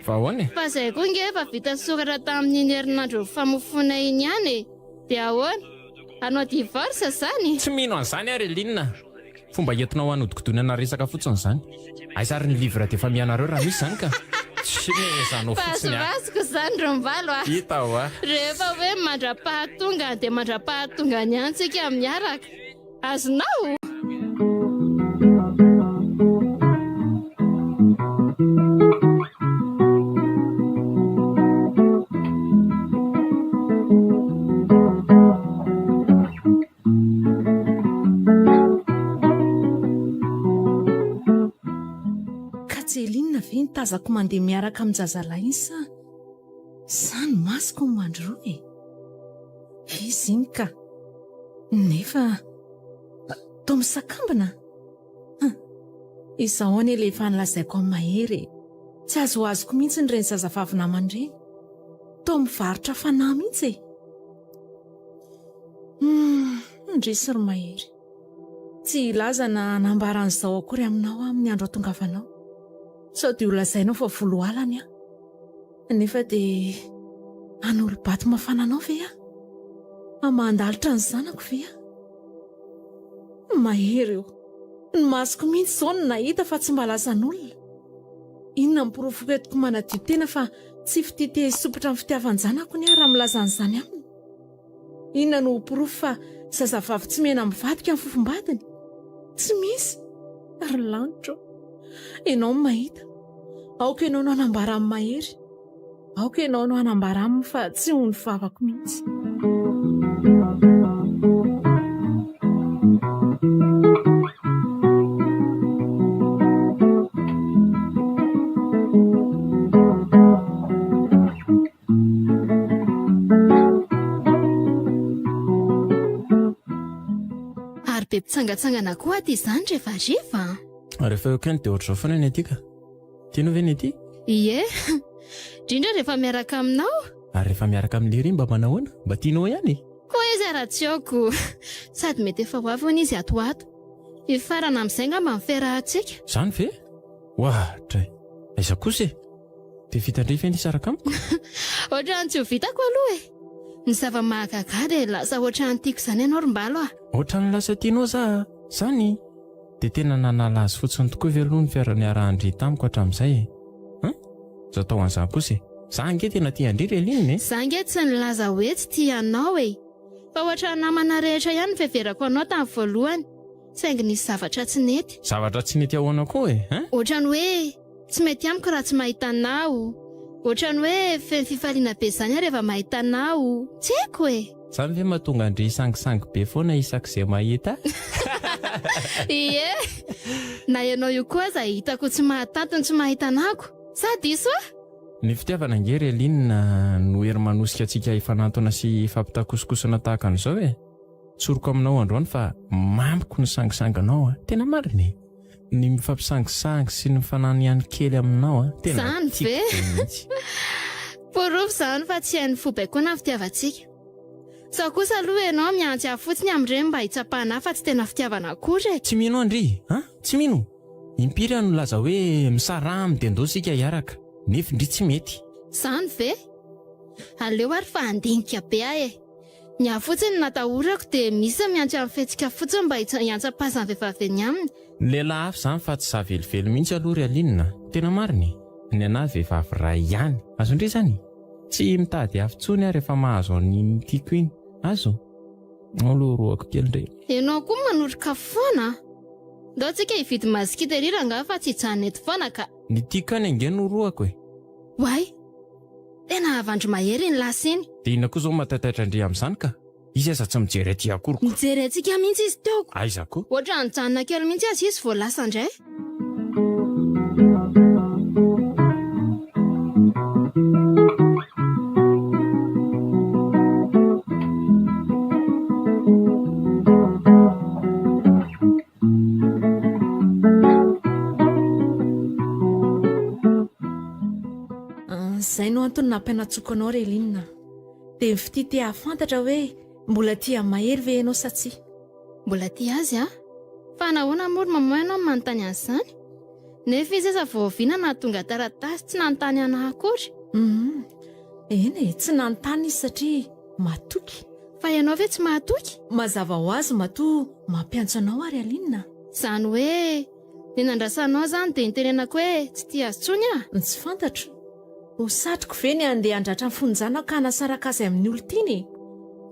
fa ahoana fa izay koa nge efa vita soratra tamin'iny herinandro famofonay iny ihany dia ahoana anao divorce zany tsy mino an'izany ary elinina fomba entinao hanodikotonana resaka fotsiny zany aisary ny livre dia efa mianareo raha misy zany ka tsy mezanao fotsiny vasiko zany rombalo hita ho rehefa hoe mandra-pahatonga dia mandra-pahatonga ny antsika miaraka azonao tazako mandeha miaraka amin'ny jazalahy sa sany masiko ny mandroa e. Izy iny ka nefa to misakambina. Izaho any le efa nilazaiko amin'ny mahery. Tsy azo azoko mihitsy ny reny zazavavy namandreny. To mivarotra fanahy mihitsy e. Ndrisy ry mahery, tsy ilaza na nambaran'izao akory aminao amin'ny andro atongavanao. Sao dia holazainao fa volo alany aho. Nefa dia anolo-bato mafananao ve aho? Amandalitra ny zanako ve aho? Mahery eo, ny masoko mihitsy izao no nahita fa tsy malazan'olona. Inona mipirofoko etiko manadio tena fa tsy fitete sopotra amin'ny fitiavan-janako ny aho raha milaza an'izany aminy. Inona no pirofo fa zazavavy tsy mena mivadika amin'ny fofombadiny? Tsy misy. Ary lanitra ianao no mahita. Aoka ianao no hanambara amin'ny mahery. Aoka ianao no hanambara aminy fa tsy ho ny vavako mihitsy. Be pitsangatsangana koa aty izany rehefa. Rehefa eo kany dia ohatr'izao foana ny aty ka. Tianao ve ny aty? Ie, indrindra rehefa miaraka aminao. Ary rehefa miaraka amin'ny lery mba manahoana? Mba tianao ihany? Koa izy ara-tsioko. Sady mety efa ho avy hoany izy ato. Ifarana amin'izay ngamba miferahantsika. Zany ve? Ohatra. Aiza kosa e? Dia vitandrify ny saraka amiko? Ohatrany tsy ho vitako aloha e. Ny zava-mahagaga dia lasa ohatrany tiako izany ianao rombalo ah. Ohatrany lasa tianao zany. Dia tena nanala azy fotsiny tokoa veloha ny fiara-niarahandry tamiko hatramin'izay e. Zao tao an'izany kosa e. Za nge tena tia andry Reline e. Za nge tsy nilaza hoe tsy tianao e. Fa ohatrany namana rehetra ihany ny fiheverako anao tamin'ny voalohany. Saingy nisy zavatra tsy nety. Zavatra tsy nety ahoana koa e? Ohatrany hoe tsy mety amiko raha tsy mahita anao. Ohatrany hoe feno fifaliana be izany rehefa mahita anao. Tsy haiko e. Zany ve mahatonga andry sangisangy be foana isak'izay mahita? Ie. Na ianao io koa za hitako tsy mahatanty tsy mahita anako. Sa diso a? Ny fitiavana nge Reline no hery manosika antsika ifanantona sy fampitakosokosona tahaka an'izao e. Tsoroko aminao androany fa mamiko ny sangisanganao tena marina. Ny mifampisangisangy sy ny mifananiany kely aminao tena zany ve? Porofo zany fa tsy hain'ny fobaikoana ny fitiavantsika. Sao kosa aloha ianao miantsy fotsiny amin'ireny mba hitsapahana fa tsy tena fitiavana akory. Tsy mino andry, tsy mino. Impiry no laza hoe misarahamy dia andao sika hiaraka. Nefa indry tsy mety. Zany ve? Aleo ary fa andinika be ahy e. Ny afotsiny natahorako dia misy miantsy amin'ny fihetsika fotsiny mba hiantsa-pasany vehivavy ny aminy. Ny lehilahy hafa zany fa tsy zavelively mihitsy aloha Reline. Tena mariny. Ny anahy vehivavy iray ihany. Azo indray zany? Tsy mitady afintsony aho rehefa mahazo an'iny tiako iny. Azo? Aloha kely indray. Ianao koa manoroka foana. Ndao tsika hividy masikita rira nga fa tsy hijanona eto foana ka. Ny tiako any ange no roako e. Wai, tena avandro mahery ny lasa iny. Dia inona koa zao matataitra andry amin'izany ka? Izy aza tsy mijery aty akoroko. Mijery antsika mihitsy izy teoko. Aiza koa? Ohatra nijanona kely mihitsy azy izy vao lasa indray. Zay no antony nampianatsoko anao Reline. Dia mifity hafantatra hoe mbola tia mahery ve ianao sa tsia? Mbola tia azy a? Fa nahoana moa mamoy ianao manontany an'izany? Nefa izy aza vao viana na tonga taratasy tsy nanontany anahy akory. Eny tsy nanontany izy satria matoky. Fa ianao ve tsy mahatoky? Mazava ho azy matoa mampiantso anao ary Reline. Zany hoe ny nandrasanao zany dia nitenenako hoe tsy tia azy tsony a? Tsy fantatro. Ho satroko ve ny andeha andratra ny fonjanao ka hanasaraka azy amin'ny olon-tiany?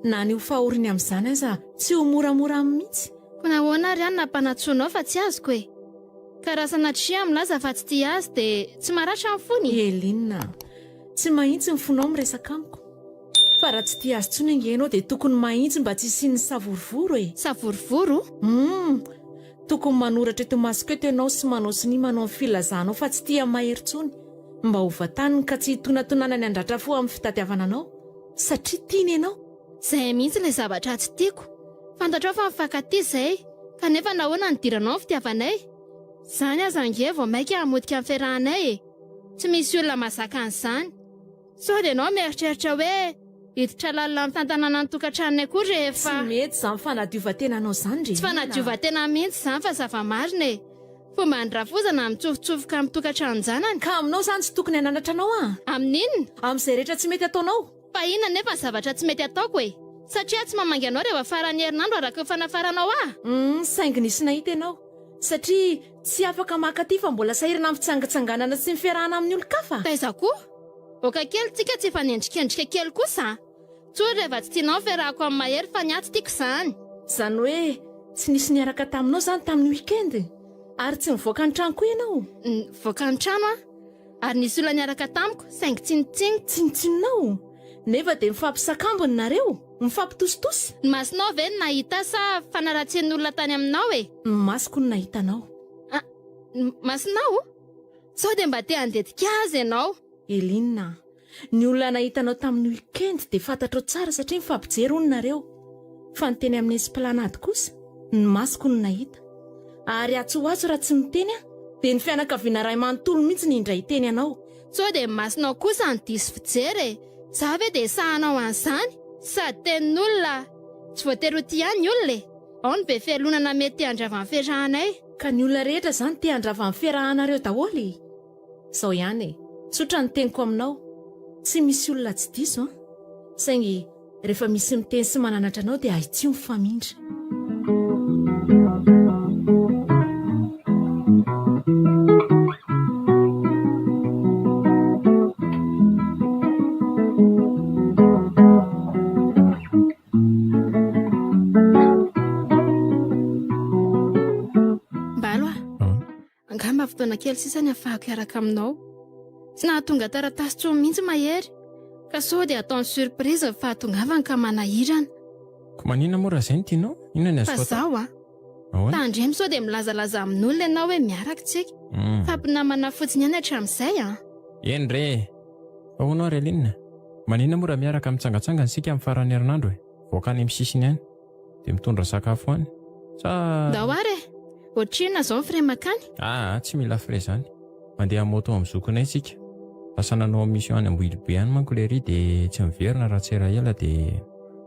Na ny ho fahoriny amin'izany aza tsy ho moramora amin'ny mihitsy. Ko nahoana ary ihany nampanatsoanao fa tsy azoko e. Ka raha sanatria milaza fa tsy tia azy dia tsy maratra amin'ny fony. Reline, tsy mahitsy ny fonao miresaka amiko. Fa raha tsy tia azy tsony ange ianao dia tokony mahitsy mba tsy isian'ny savorovoro e. Savorovoro? tokony manoratra eto masoko eto ianao sy manao sy ny manao amin'ny filazanao fa tsy tia mahery tsony mba ho vataniny ka tsy tonatonana ny andratra fo amin'ny fitadiavana anao satria tiany ianao. Izay mihitsy ilay zavatra tsy tiako. Fantatrao fa mifankatia izay kanefa nahoana ny diranao ny fitiavanay. Izany aza nge vao maika hamotika amin'ny fiarahanay e. Tsy misy olona mahazaka an'izany. Sao dia ianao mieritreritra hoe hiditra lalina amin'ny tantanana ny tokantranonay koa rehefa Tsy mety izany fanadiova-tena anao izany tsy fanadiova-tena mihitsy izany fa zava-marina e. Fomba nyrafozana mitsofotsofoka amin'ny tokantranonjanany. ka aminao izany tsy tokony hananatra anao Amin'inona? amin'izay rehetra tsy mety ataonao. Fa inona nefa ny zavatra tsy mety ataoko e? Satria tsy mamangy anao rehefa farany herinandro araka ny fanafaranao saingy nisy nahita ianao satria tsy afaka makaty fa mbola sahirana amin'ny fitsangatsanganana sy mifiarahana amin'ny olo-kafa. Taiza koa? Oka kely tsika tsy efa nendrikendrika kely kosa. Tsoa rehefa tsy tianao fiarahako amin'ny mahery fa ny aty tiako izany. Izany hoe tsy nisy niaraka taminao izany tamin'ny weekend ary tsy mivoaka ny trano koa ianao. Voaka ny trano ary nisy olona niaraka tamiko saingy Tsinotsinonao nefa dia mifampisakambony nareo mifampitositosy. Ny masonao ve ny nahita sa fanaratsian'ny olona tany aminao e? Ny masoko no nahitanao. Masonao? Sao dia mba te handetika azy ianao. Elinina, ny olona nahitanao tamin'ny weekend dia fantatrao tsara satria mifampijery hono nareo. Fa ny teny amin'ny esplanade kosa ny masoko no nahita. Ary atsoatso raha tsy miteny dia ny fianakaviana ray manontolo mihitsy ny indray teny anao. Sao dia masonao kosa ny diso fijery e. Za ve dia sahanao an'izany? Sady tenin'olona tsy voatery ho tia ihany ny olona e. Ao ny be fialonana mety handrava ny fiarahanay. Ka ny olona rehetra izany te handrava ny fiarahanareo daholo. Izao ihany e, tsotra ny teniko aminao. Tsy misy olona tsy diso saingy rehefa misy miteny sy mananatra anao dia haitsio mifamindra. Angamba fotoana kely sisany afahako hiaraka aminao. Tsy nahatonga taratasy tsony mihitsy mahery ka sao dia ataony surprise ny fahatongavany ka manahirana. Ko manina moa raha izay no tianao? Inona ny Fa azo zaho tandremo sao dia milazalaza amin'olona ianao hoe miaraka tsika. Fampinamana fotsiny ihany hatramin'izay Eny re, ahoana ry Elinina? Manina moa raha miaraka mitsangatsangana isika amin'ny farany herinandro e? Voaka any amin'ny sisiny any dia mitondra sakafo any sa... Ndao ary e, ohatrina izao ny fray makany? Tsy mila fray izany. Mandeha moto amin'ny zokonay isika. Fasananao mission any Ambohidobe any manko ilay ry dia tsy miverina raha tsy ela dia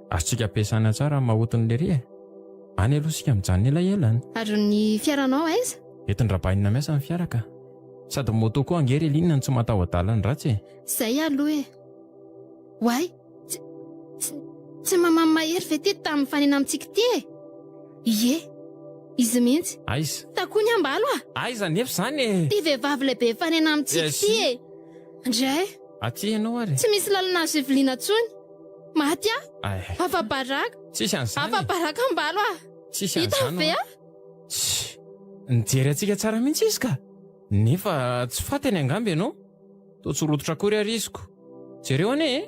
azontsika ampiasana tsara mahotiny ilay ry e. Any aloha isika mijanona ela any. Ary ny fiaranao aiza? Entin-drabanina miasa ny fiaraka. Sady moto koa angery Elinina ny tsy mataho-dalana ratsy e. Izay aloha e. Way, tsy mamamy mahery ve ty tamin'ny fanena amintsika ty e? Ie, izy mihitsy. Aiza? Takoa ny ambalo Aiza nefa izany e? Ty vehivavy lehibe fanena amintsika ty e. Indray, Aty ianao ary? tsy misy lalana azo iviliana tsony. Maty afabaraka. Tsisy an'izany. Afabaraka ambalo Tsisy hita an'izany. ve Nijery antsika tsara mihitsy izy ka. Nefa tsy fatany angamba ianao. Toa tsy rototra akory ary iziko. Jereo ane e?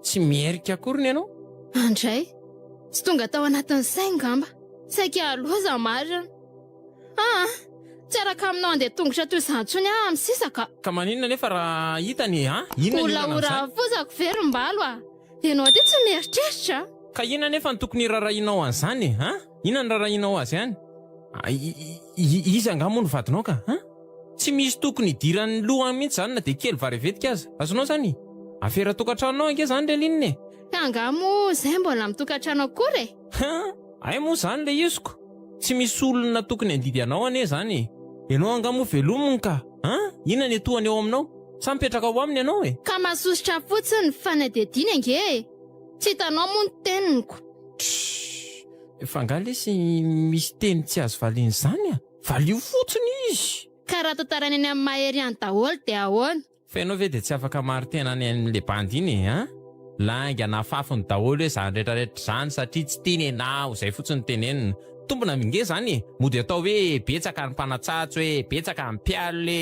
Tsy mierika akory ny ianao. Andray, tsy tonga tao anatin'ny sainy ngamba. Saika aloza marina. Tsy araka aminao andeha tongotra toy izany tsony amin'ny sisaka. Ka maninona nefa raha hitany Inona Olaora fozako verim-balo ianao ty tsy mieritreritra. Ka inona nefa ny tokony rarahinao an'izany Inona ny rarahinao azy any? Izy angamba no vadinao ka Tsy misy tokony idiran'ny lohany mihitsy izany na dia kely varevetika aza. Azonao izany? Afera tokantranonao ange izany ilay Elinina e. Ka angamo izay mbola mitokantrano akory e. Ay moa izany ilay iziko. Tsy misy olona tokony handidy anao ane izany. Ianao angamo velomony ka. Inona ny etohany ao aminao? Sa mipetraka ao aminy ianao e? Ka mahasositra fotsiny fanadihadiana ange e. Tsy hitanao moa ny teniniko. Efa angaly sy misy teny tsy azo valiana izany Valio fotsiny izy. Ka raha tantarany any amin'ny mahery ihany daholo dia ahoana? Fa ianao ve dia tsy afaka maritena any amin'ilay bandy iny Langa na fafiny daholo hoe izany rehetrarehetra izany satria tsy teny ianao izay fotsiny tenenina. Tombona minge izany mody atao hoe betsaka ny mpanatsatso betsaka ny mpialo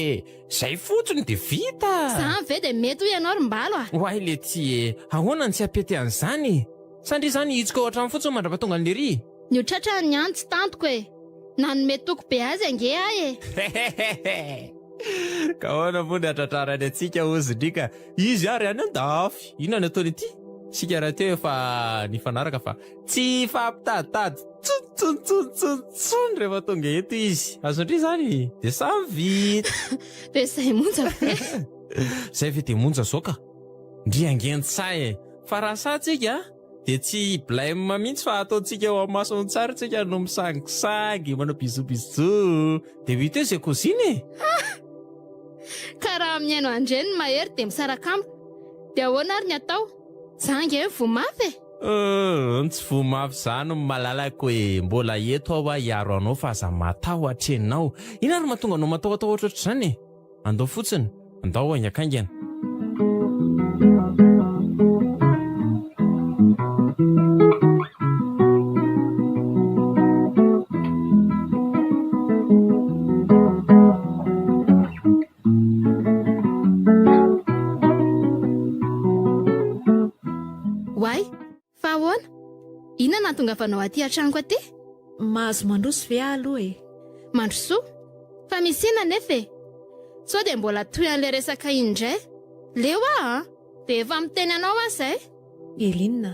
izay fotsiny dia vita. Izany ve dia mety ho ianao rim-balo Hoay le tsy ahoana ny tsy apety an'izany. Sandry izany hitsika ao hatrany fotsiny mandrapatonga an'lery. Ny hotratra ny any tsy tantoko e. nanome toko be azy ange ahy ka hoana moa ny atratrarany antsika ozindrika izy ary any andafy inona ny ataony ity sika raha teo efa nifanaraka fa tsy fampitaditady tsontsontsontsontsony rehefa tonga eto izy azondry zany de samy vita de zay monja ve zay ve de monja zao ka ndry angentsay fa raha satsika de tsy blame mihitsy fa ataontsika eo amin'ny masony tsara tsika no misangisangy manao bizobizo de vita eo zay koziny ka raha miaino andreny mahery de misaraka amiko de ahoana ary ny atao zange vomafy tsy vomafy zany malalako hoe mbola eto aho a hiaro anao fa aza matao atreninao ina ary mahatonga anao matahoatao ohatratra zany andao fotsiny andao ainy akaingana ina natonga fanao aty an-tranoko aty mahazo mandroso ve aloha e mandrosoa fa misy ina nefa sao de mbola toy an'le resaka indray leo a de efa miteny anao a zay Elinina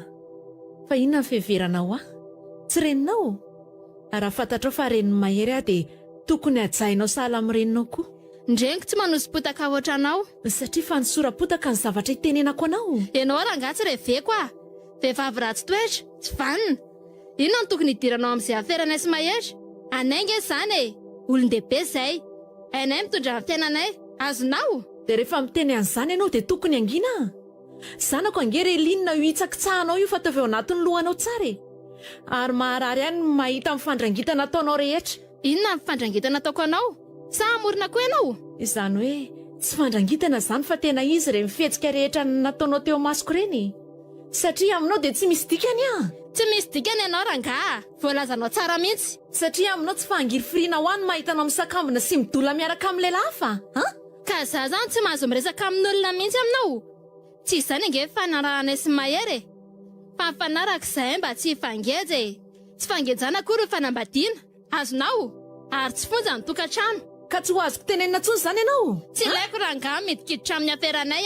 fa inona ny fiheveranao a tsy reninao raha fantatrao fa reniny mahery a de tokony ajainao sahala amin'reninao koa ndreniko tsy manosim-potaka oatra anao satria fa nisora-potaka ny zavatra hitenenako anao ianao rangatsy reveko a vehivavy ratsy toetra tsy vanina inona no tokony hidiranao amin'izay aferanay sy mahery anainga zany e olon-dehibe zay ainay mitondra ny fiainanay azonao de rehefa miteny an'izany ianao de tokony angina zanako angery Elinina io hitsakitsahanao io fa taveo anatin'ny lohanao tsara e ary maharary ihany mahita mifandrangitana ataonao rehetra inona ny fifandrangitana ataoko anao sa amorona koa ianao izany hoe tsy fandrangitana zany fa tena izy re mifetsika rehetra nataonao teo masoko reny satria aminao de tsy misy dikany tsy misy dikany ianao rangaha voalazanao tsara mihitsy satria aminao tsy fahangirifirina ho any mahitanao misakambina sy midola miaraka amin'ny lehilahy fa ka za zany tsy mahazo miresaka amin'olona mihitsy aminao tsy izany ange fanarahanay sy mahery fa mifanaraka izay mba tsy hifangeja tsy fangejana koa ro fanambadiana azonao ary tsy fonja ny tokantrano ka tsy ho azoko tenenina tsony zany ianao tsy ilaiko rangaha midikiditra amin'ny aferanay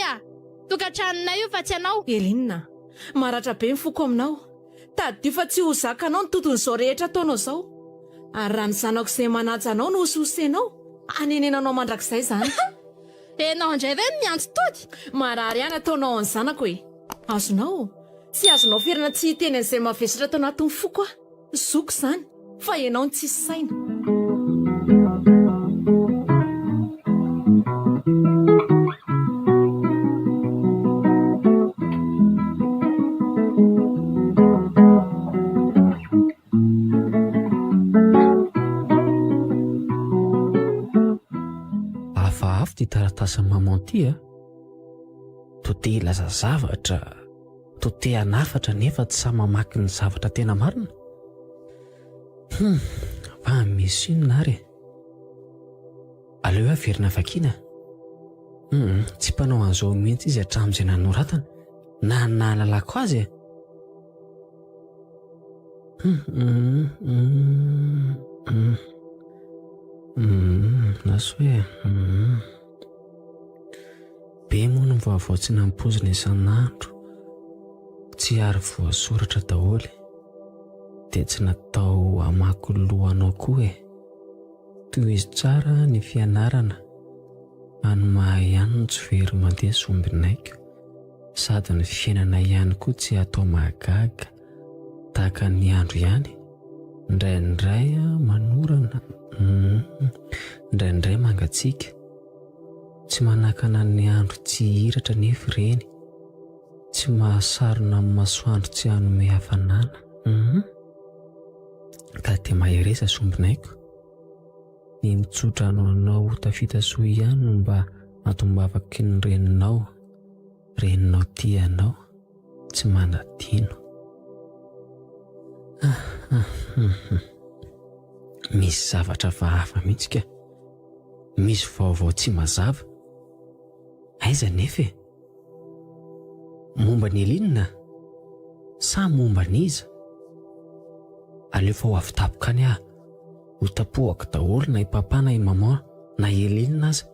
tokantranonay io fa tsy anao Elinina maratra be mifoko aminao tadio fa tsy ho zakanao ny tontonyzao rehetra ataonao zao ary raha ny zanako izay manaja anao no hososenao anenenanao mandrakizay zany enao indray ve miantso tody marary ihany ataonao any zanako e azonao tsy azonao ferana tsy hiteny an'izay mavesatra tao anatin'ny foko a zoko zany fa ianao ny tsisy saina ty taratasa mamanty to te ilaza zavatra to te anafatra nefa tsy sa mamaky ny zavatra tena marina fa misy inona ary aleo averina vakina tsy mpanao an'izao mihitsy izy hatramin'izay nanoratana na nahalalako azy naso hoe be moa no vaovao tsy nampozina isan'andro tsy ary voasoratra daholo dia tsy natao hamaky lohanao koa toy izy tsara ny fianarana any mahay ihany no tsy very mandeha sombinaiko sady ny fiainana ihany koa tsy atao mahagaga tahaka ny andro ihany indraindray manorana indraindray mangatsiaka tsy manakana ny andro tsy hiratra nefa ireny tsy mahasarona amin'ny masoandro tsy hanome hafanana ka dia mahereza sombinaiko ny mitsotra anao tafita soa ihany no mba matombavaky ny reninao tianao tsy manadino misy zavatra vahafa mihitsy ka misy vaovao tsy mazava aiza nefa momba ny Elinina sa momba n'iza aleo fa ho avy tapokany ho tapohako daholo na i papa na i mama na Elinina aza.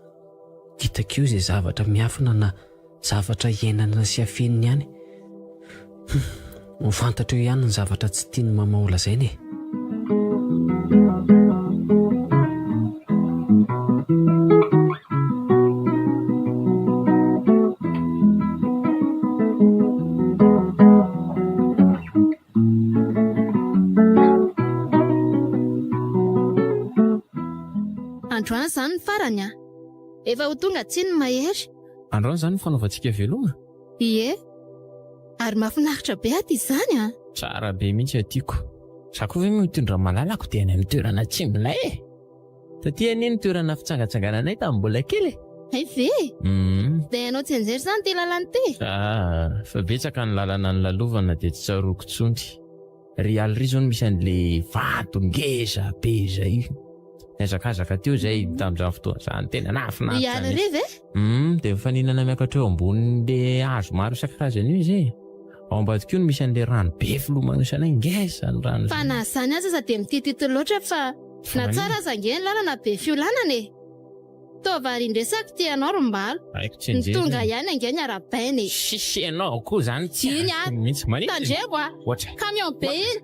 Hitako io izay zavatra miafina na zavatra iainana sy afeniny ihany. Mifantatra eo ihany ny zavatra tsy tiany mama ho lazainy e. Androany izany ny farany a. Efa ho tonga tsiny mahery. Androany izany ny fanaovantsika veloma. Ie. Ary mahafinaritra be aty izany a. Tsara be mihitsy atiako. Sako ve mitondra malalako dia any amin'ny toerana tsimbolay e. Taty any ny toerana fitsangatsangananay tamin'ny mbola kely. Hay ve? Dia ianao tsy anjery izany ty lalana ty. Fa betsaka ny lalana ny lalovana dia tsy tsaroako tsony. Ry alry zao misy an'ilay vato ngeza be izay. Niazakazaka teo izay tamin'izany fotoana izany tena nafinaritra. I alry ve? Dia mifaninana miakatra eo ambonin'ilay hazo maro isan-karazany io izay. Ao ambadika io misy an'ilay rano be filomanosana ngeza ny rano. Fa na izany aza za dia mititity loatra fa na tsara zangeny lalana be fiolanana e. Taova rindresaka ty ianao rombalo. Haiko tsy Ny anjery. tonga ihany angeny arabainy. Sisy ianao koa izany tsy Iny haiko a. mihitsy manitsy. Tandremo a. Ohatra. Camion be iny.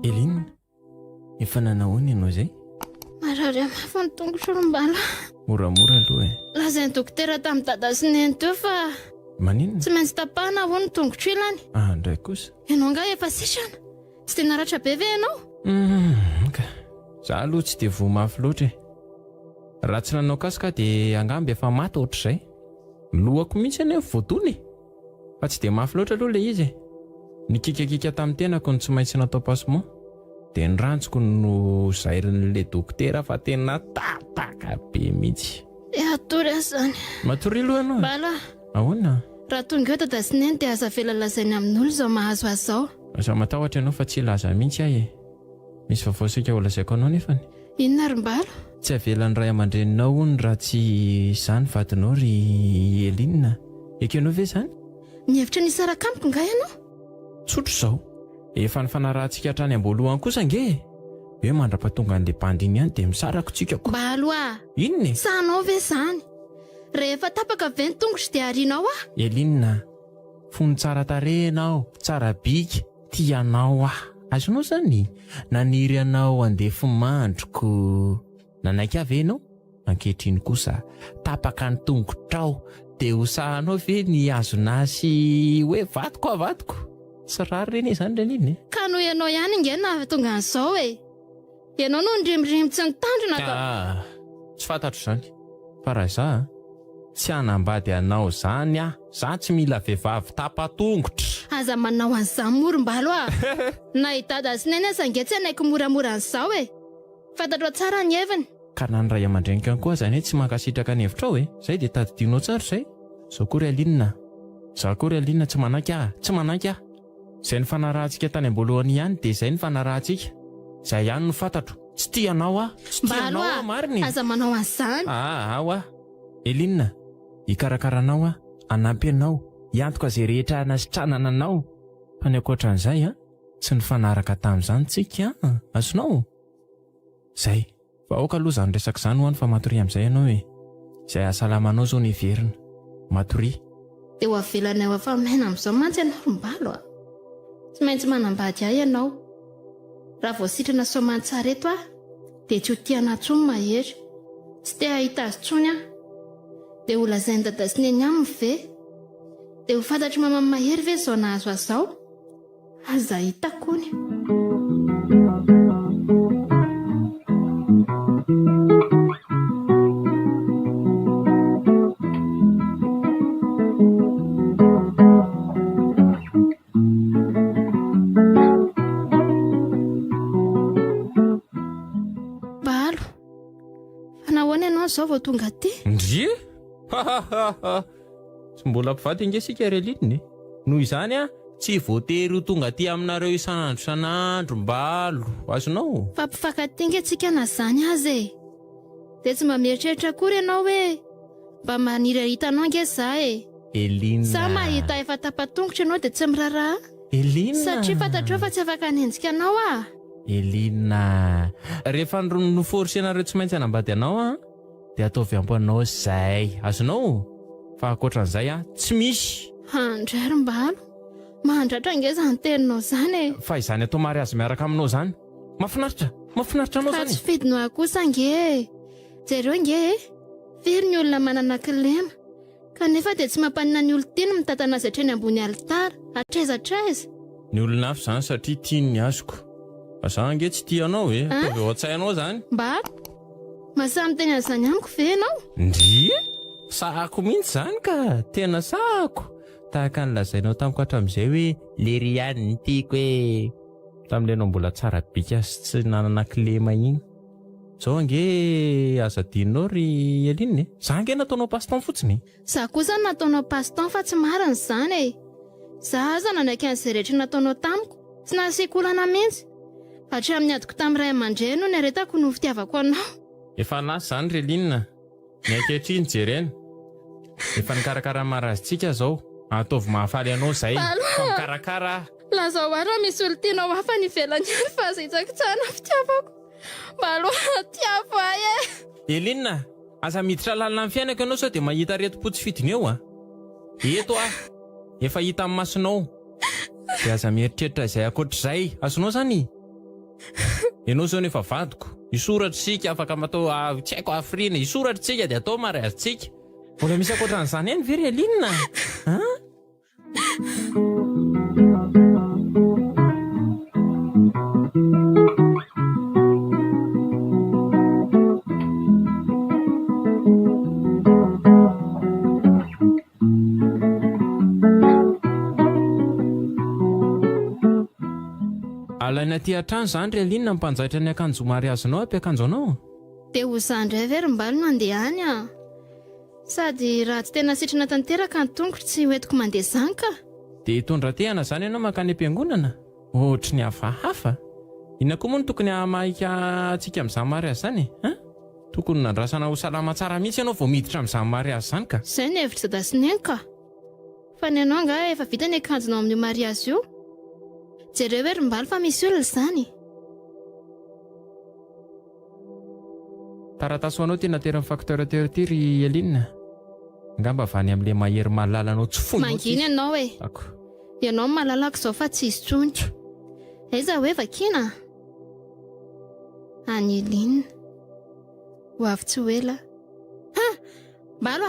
Eline, efa nanahoana ianao izay? Marary mafy ny tongotra rombalo. Moramora aloha e. Lazain'ny dokotera tamin'ny dada sy neny teo fa Maninona? tsy maintsy tapahana ho ny tongotra ilany. Indray kosa. Ianao nga efa sisana. Tsy tena ratra be ve ianao? Ka. Za aloha tsy dia voamafy loatra e. Raha tsy nanao kasika dia angamby efa maty ohatr'izay. Lohako mihitsy ane voatony. Fa tsy dia mafy loatra aloha ilay izy e. Ny kikakika tamin'ny tenako ny tsy maintsy natao pasmo. Dia ny rantsoko no zairin'ilay dokotera fa tena tataka be mihitsy. Atory azany. Matory aloha ianao. Bala. Ahoana? Raha tonga eo dada sy neny dia aza vela lazainy amin'olo izao mahazo azy zao. Aza matahotra ianao fa tsy laza mihitsy ahy e. Misy vaovao sika ho lazaiko anao nefany. Inona rombalo? Tsy avelan'ny ray aman-dreninao hono raha tsy izany vadinao ry Elinina. Ekenao ve izany? Nihevitra ny saraka amiko nga ianao? Tsotro izao. Efa ny fanarahantsika hatrany amboalohany kosa nge. Hoe mandra-pahatonga an'ilay bandy iny ihany dia misarako tsika ko. Balo a. Inona e? Sanao ve izany? Rehefa tapaka ve ny tongotra dia arianao a? Elinina, fony tsara tarehy ianao, tsara bika, tianao ah. Azonao zany, naniry anao andefy mandroko. Nanaiky avy ianao? Ankehitriny kosa, tapaka ny tongotrao, dia hosahanao ve ny azonasy hoe vatoko a vatoko. Tsy rary reny izany reny iny. Ka no ianao ihany nge na tonga an'izao e. Ianao no ndrimidrimitsy ny tandrona ka. Tsy fantatro izany. Fa raha izaho tsy hanambady anao izany ah. Za tsy mila vehivavy tapa-tongotra. Aza manao an'izany morim-balo a. Na i dada sy neny aza nge tsy anaiko moramora an'izao e. Fantatro tsara ny heviny. Ka na ny ray aman-drenika any koa izany hoe tsy mankasitraka ny hevitra ao e. Izay dia tadidinao tsara izay. Izao koa ry Alinina. Izao koa ry Alinina tsy manaiky ah. Tsy manaiky ah. Izay ny fanarahantsika tany am-boalohany ihany dia izay ny fanarahantsika. Izay ihany no fantatro. Tsy tianao ah. Tsy tianao ah mariny. Aza manao an'izany. Ao ah. Elinina, hikarakaranao ah. Anampy anao. Iantoka izay rehetra nasitranana anao. Fa ny ankoatran'izay ah. Tsy ny fanaraka tamin'izany tsika ah. Azonao? Izay. Fa aoka aloha izany resaka izany ho any fa matory amin'izay ianao e. Izay ahasalamanao izao ny heverina. Matory. Dia ho avelana eo afa maina amin'izao mantsy ianao rombalo a. Tsy maintsy manambady ahy ianao. Raha voasitrana soamantsara eto ah, dia tsy ho tiana tsony mahery. Tsy te hahita azy tsony ah. Dia ho lazainy dada sy neny aminy ve? Dia ho fantatry mama mahery ve izao nahazo azy zao? Aza hitakony. Balo. Fa nahoana ianao izao vao tonga aty? Ndry? Tsy mbola mpivady inge sika ry Elinina. Noho izany tsy voatery ho tonga aty aminareo isanandro mbalo. Azonao? Fa mpifankatinga antsika na zany azy e. Dia tsy mba mieritreritra akory ianao hoe mba maniry hitanao ange za e. Elina. Sa mahita efa tapatongotra ianao dia tsy miraharaha. Elina. Satria fantatrao fa tsy afaka hanenjika anao Elina. Rehefa noforce ianareo tsy maintsy hanambady anao dia ataovy ampo-anao zay. Azonao? Fa ankoatran'izay tsy misy. Handray mbalo. Mahandratra angeza ny teninao zany e. Fa izany atao mariazy miaraka aminao zany. Mafinaritra anao Fa zany. tsy fidinao kosa ange. Jereo ange firy ny olona manana kilema kanefa dia tsy mampanina ny olon-tiany mitantana azy hatreny ambony alitara atrezatreza. Ny olona hafa zany satria tiany ny azoko. Fa za ange tsy tianao ataovy ao an-tsainao zany. Mba masamy teny an'izany amiko ve ianao? Ndry sahako mihitsy zany ka tena sahako. Tahaka ny lazainao tamiko hatramin'izay hoe Leriane ny tiako e. Tamin'ilay anao mbola tsara bika sy tsy nanana kilema iny. Zao ange aza dinao ry Eline e. Za ange nataonao paston fotsiny. Za kosa nataonao paston fa tsy marina izany e. Za aza nanaiky an'izay rehetra nataonao tamiko tsy nasiako olana mihitsy. Hatramin'ny adiko tamin'ny ray aman-dreny no niaretako no fitiavako anao. Efa lasa zany ry Eline. Ny ankehitriny jerena. Efa nikarakara marazitsika zao. Ataovy mahafaly anao zay. Fa mikarakara. Lazao ara misy olo tianao hafa ny velany ihany fa zay tsakitsana fitiavako. Mba aloha tiavo ahy e. Eline, aza miditra lalina amin'ny fiainako ianao sao dia mahita reto-potsy fidiny eo Eto efa hita amin'ny masonao. Dia aza mieritreritra izay ankoatr'izay. Azonao zany? Ianao zao nefa vadiko. Isoratra sika afaka matao tsy haiko afrina. Isoratra tsika dia atao mariazitsika. Mbola misy ankoatran'izany ihany very Eline. Alaina aty an-trano zany ry Eline mpanjaitra ny akanjo mariazinao ampiakanjo anao. Dia ho zandray very mbalo no andehany sady raha tsy tena sitrana tanteraka ny tongotra tsy hoentiko mandeha zany ka. Dia hitondra-tehana zany ianao makany am-piangonana. Ohatry ny hafahafa. Inona koa moa no tokony hamaika antsika amin'izany mariazy zany Tokony nandrasana ho salama tsara mihitsy ianao vao miditra amin'izany mariazy zany ka. Izay ny hevitra dasineny ka. Fa ny anao nga efa vita ny akanjonao amin'io mariazy io. Jereo hoe ry-mbalo fa misy olona izany. Taratasy ho anao tena teran'ny facteur teo ity ry Eline. Ngamba avany amin'ilay mahery mahalalanao tsy fononao. Manginy ianao e. Ianao mahalalako izao fa tsy izy tsony. Aiza hoe vakina? Any Eline. Ho avy tsy ho ela. Mbalo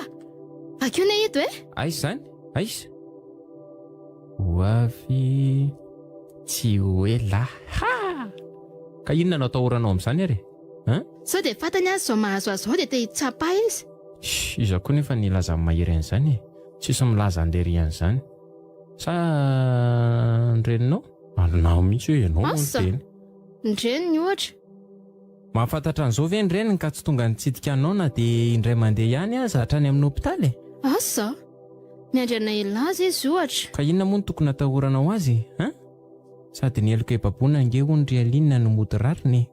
vakio ny hito e? Aiza zany? Aiza? Ho avy tsy ho ela. Ka inona no atahoranao amin'izany ary? Sao dia fantany azy zao mahazo azy ao dia te hitsapa izy. Iza koa nefa nilaza amin'ny mahery an'izany tsisy milaza andery an'izany. Sa ndreninao? Alonao mihitsy hoe ianao no teny. Ndreny ny ohatra. Mahafantatra an'izao ve ndreniny ka tsy tonga nitsidika anao na dia indray mandeha ihany aza hatrany amin'ny hopitaly? Asa miandry ela azy izy ohatra. Ka inona moa no tokony atahoranao azy? Sady ny heloka ebaboana ange hono ry Eline no mody rariny.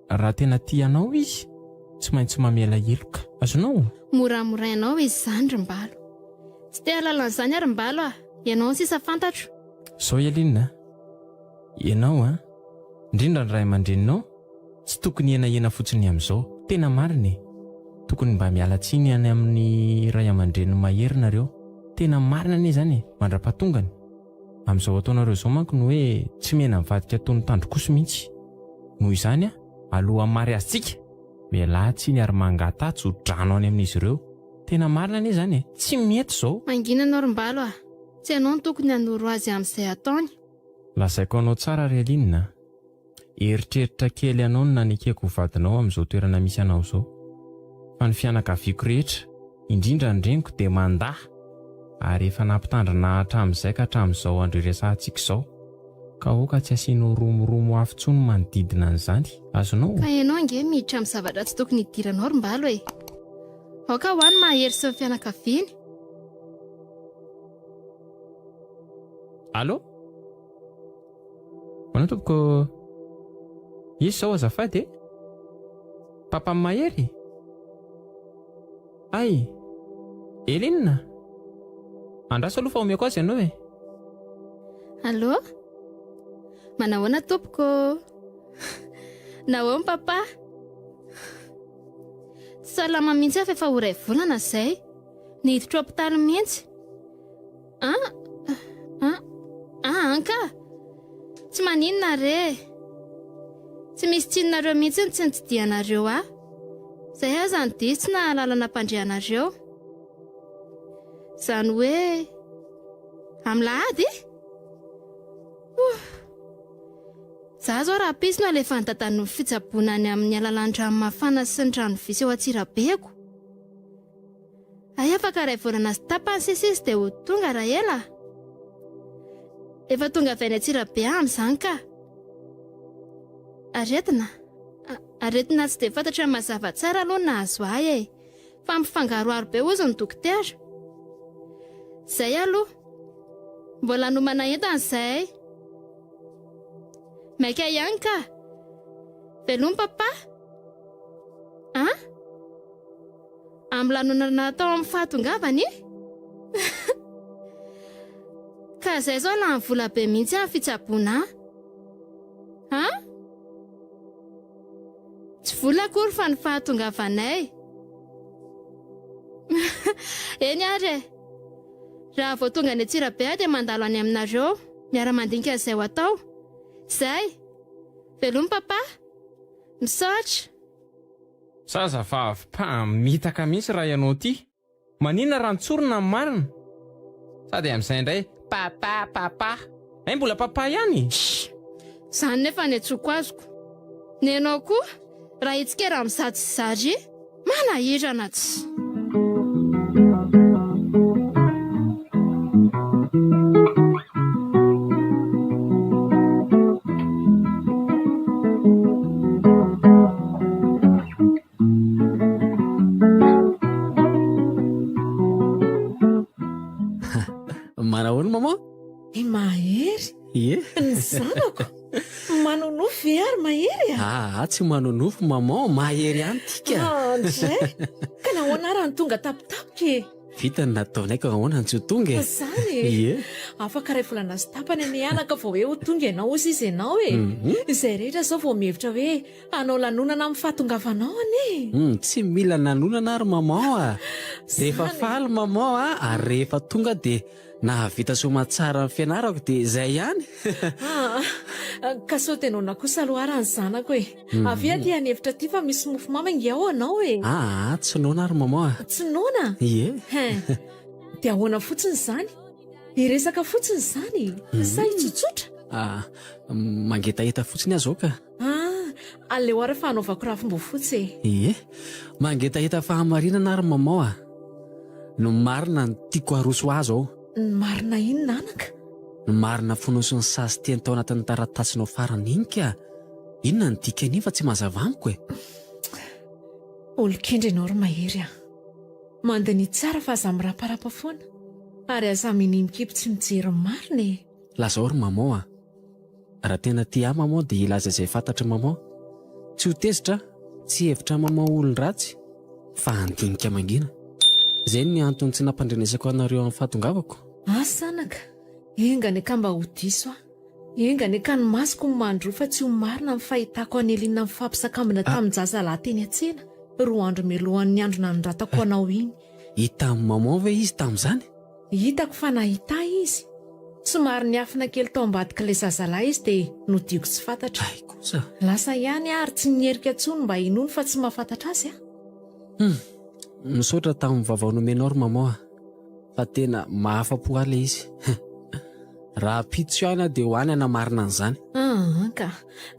Raha tena tianao izy tsy maintsy mamela heloka. Azonao? Moramorainao izy zany ry-mbalo. Tsy te halalan'izany ary-mbalo ianao sisa fantatro. Sao Eline, ianao indrindra ny ray aman-dreninao tsy tokony henahena fotsiny amin'izao. Tena marina. Tokony mba miala tsiny any amin'ny ray aman-dreny mahery nareo. Tena marina anie zany mandra-patongany. Amin'izao ataonareo izao manko no hoe tsy mihena mivadika tony tandrokoso mihitsy. Noho izany alohan'ny mariazitsika miala tsiny ary mangatatso drano any amin'izy ireo. Tena marina anie zany tsy mety izao. Mangina anao ry-mbalo tsy ianao no tokony hanoro azy amin'izay ataony. Lazaiko anao tsara ry Eline. Eritreritra kely anao no nanekeko ho vadinao amin'izao toerana misy anao izao. Fa ny fianakaviako rehetra indrindra ny reniko dia mandahy ary efa nampitandrina hatramin'izay ka hatramin'izao andro iresantsika izao. Ka oka tsy asianao romoromo afintsony manodidina an'izany. Azonao? Ka ianao ange miditra amin'ny zavatra tsy tokony hidiranao ry-mbalo e. Aoka ho any mahery sy ny fianakaviany. Allo? Hoana tompoko, izy izao azafady e? Papa Mahery? Ay, Elinina? Andraso aloha fa omeko azy ianao e? Allô? Manahoana tompoko? Nahoana papa? Salama mihitsy aho efa ho iray volana izay. Niditra hopitaly mihitsy. Anka? Tsy maninona re? Tsy misy tsinonareo mihitsy ny tsy nitsidihanareo aho. Izay aho zany diso tsy nahalalana mpandrianareo. Zany hoe amin'ny Lahady? Za zao raha pisy no alefa ny dadan'ny fitsaboana any amin'ny alalan-drano sy ny rano visy eo Antsirabeko. Ay afaka iray volana sy tapany sisisy dia ho tonga raha ela. Efa tonga avy any Antsirabe amin'izany ka. Aretina tsy dia fantatra ny mazava tsara aloha nahazo ahy e. Fa mifangaroaro be ozy ny dokotera. Zay aloha. Mbola nomana entana izay. Maika ihany ka. Veloma papa? Amin'ny lanonana tao amin'ny fahatongavany? Ka izay zao lany vola be mihitsy amin'ny fitsaboana. Tsy vola akory fa ny fahatongavanay. Eny ary e. Raha vao tonga any Antsirabe dia mandalo any aminareo. Miara-mandinika izay ho atao. Zay. Veloma papa? Misaotra. Zazavavy mitaka mihitsy raha ianao ty. Maninona raha nitsorina ny marina? Sady amin'izay indray papa. Ay mbola papa ihany. Zany nefa ny antsoko azoko. Ny ianao koa raha itsikera amin'ny sady sy zary manahirana tsy. Manahoana mama? Mahery? Ie? Ny zanako? Manonofo ary Mahery a? Tsy manonofo mama, Mahery ihany tika. Andray, ka nahoana raha ny tonga tapitapoka e? Vitany nataonay ka ahoana tsy ho tonga e. Zany e? Ie. Afaka iray volana sy tapany any anaka vao hoe ho tonga ianao ozy izy ianao e. Izay rehetra zao vao mihevitra hoe hanao lanonana amin'ny fahatongavanao ane. Tsy mila nanonana ary mama a. Rehefa faly mama ary rehefa tonga dia nahavita somatsara ny fianarako dia izay ihany. Ka sao tenona kosa aloha ny zanako e. Avy aty hanevitra ty fa misy mofo mamy ingy ao anao e. Tsy noana ary mama. Tsy noana? Ie. Dia ahoana fotsiny izany? Iresaka fotsiny izany. Sa hitsotsotra? Mangetaheta fotsiny azo ka. Aleo ary fa hanaovako rafim-boafotsy e. Ie. Mangetaheta fahamarinana ary mama. No marina ny tiako haroso azy ao. Ny marina inona anaka? Ny marina fonosony sasy teny tao anatin'ny taratasynao farany iny ka. Inona ny dika an'iny fa tsy mazava amiko e. Olon-kendry ianao ry Mahery a. Mandany tsara fa aza miraparapa foana. Ary aza minimikipy tsy mijery ny marina e. Lazao ry mama. Raha tena tia mama dia ilaza izay fantatra mama. Tsy ho tezitra, tsy hevitra mama olon-dratsy, fa handinika mangina. Izay ny antony tsy nampandrenesako anareo amin'ny fahatongavako. Sanaka. Engany ka mba ho diso a. Engany ka ny masoko mandro fa tsy ho marina ny fahitako any Elinina amin'ny fampisakambina tamin'ny zazalahy teny an-tsena. 2 andro mialohan'ny andro nanondratako anao iny. Hita amin'ny mama ve izy tamin'izany? Hitako fa nahita izy. Somary niafina kely tao ambadika ilay zazalahy izy dia nodiko tsy fantatra. Ay kosa. Lasa ihany ary tsy nierika intsony mba hinono fa tsy mahafantatra azy a. Misaotra tamin'ny vavao nomenao ry mama. Fa tena mahafa-po ahy ilay izy. Raha pitso ihany dia ho any anamarina an'izany. Ka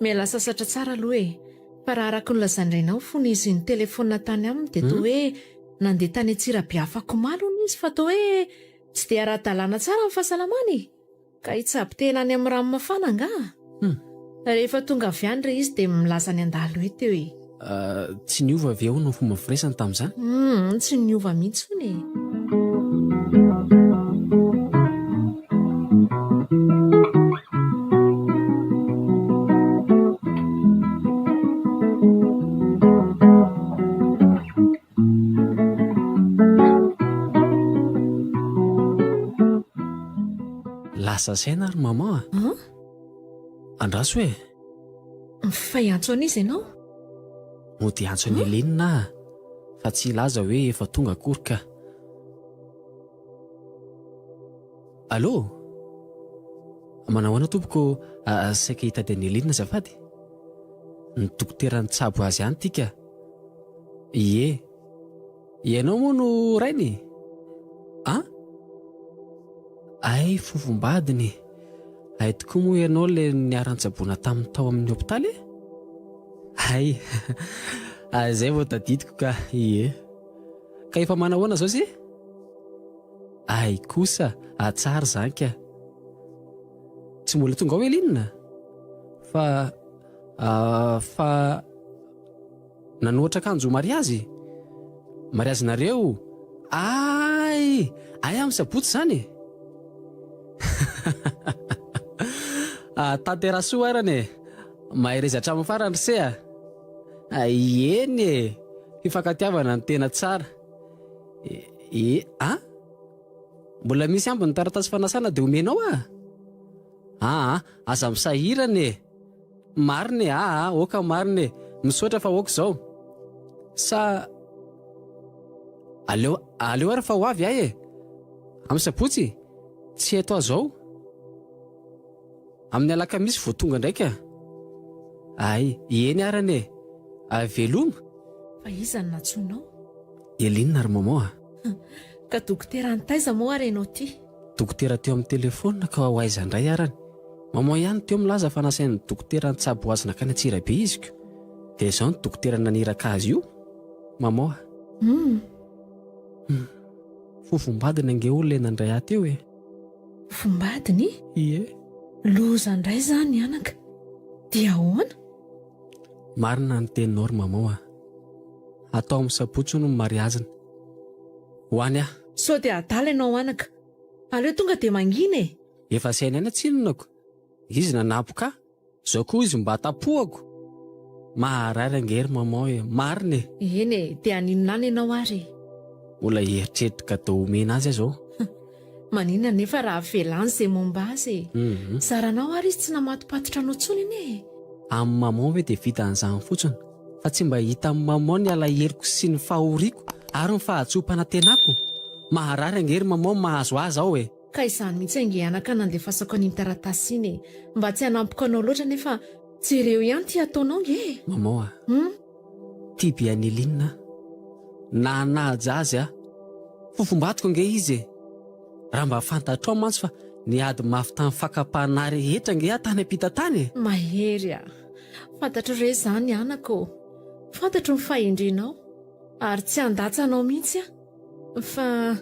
miala sasatra tsara aloha e. Fa raha araka ny lazandrainao fony izy ny telefonina tany aminy dia toa hoe nandeha tany Antsirabe afaka malony izy fa toa hoe tsy dia ara-dalàna tsara amin'ny fahasalamany. Ka hitsabo tena any amin'ny rano mafana nga. Rehefa tonga avy any re izy dia milaza ny andalo eto e. Tsy niova avy eo no fomba firesany tamin'izany? Tsy niova mihitsy hony e. Lasa saina ary mama andraso hoe Mifay antso an'izy ianao? mody antso any Elenina fa tsy laza hoe efa tonga akory ka. Allô? Manahoana tompoko, saika hitady any Elenina azafady? Ny dokotera nitsabo azy ihany tika. Ie. Ianao moa no rainy? Ay, fofombadiny. Ay tokoa moa ianao le niaran-tsaboana tamin'ny tao amin'ny hopitaly? Ay, zay vao tadidiko ka. Ie. Ka efa manahoana zao si? Ay kosa, tsara zany ka. Tsy mbola tonga ao Elenina? Fa nanoatra akanjo mariazy? Mariazy nareo? Ay amin'ny sabotsy zany. Tanterasoa arany mahay rezatra amin'ny farany sea. Eny fifankatiavana ny tena tsara. Mbola misy ambiny taratasy fanasana dia omenao aza misahirany. Mariny oka mariny misotra fa oka zao. Sa aleo ary fa ho avy ahy amin'ny sabotsy tsy eto azao. Amin'ny alakamisy vao tonga ndraika. Ay, eny arany veloma. Fa iza ny natsonao? Elenina ary mama. Ka dokotera Antaiza moa ary ianao ty? Dokotera teo amin'ny telefônina ka ho aiza indray arany. Mama ihany teo milaza fa nasain'ny dokotera nitsabo azy nakany Antsirabe iziko. Dia izao ny dokotera naniraka azy io. Mama. Fofombadiny ange olona nandray ahy teo Fofombadiny? Ie. Loza indray zany anaka. Dia ahoana? Marina ny teninao ry mama. Atao amin'ny sabotsy no mariazina. Hoany aho. Sao dia adala ianao anaka. Aleo tonga dia mangina Efa saina aina tsinonako. Izy nanapo-ka. Zao koa izy mba tapohako. Maharary angery mama marina Eny dia aninonany ianao ary? Ola eritreritra ka omena azy zao. Maninona nefa raha velany izay momba azy. Saranao ary izy tsy namatopatotra anao tsony ine. Amin'ny mama hoe dia vita an'izany fotsiny. Fa tsy mba hita amin'ny mama ny alahelo sy ny fahoriako ary ny fahatsopana tenako. Maharary angery mama mahazo azy ao Ka izany mihitsy ange anaka nandefasako any taratasy iny mba tsy hanampoko anao loatra nefa jereo ihany ty ataonao nge. Mama tia be any Elenina. Na nahaja azy fofombatoko nge izy. Raha mba fantatrao mantsy fa niady mafy tamin'ny fakapahana rehetra nge tany ampita tany. Mahery fantatro re zany anako. Fantatro ny fahendrenao ary tsy handatsanao mihitsy fa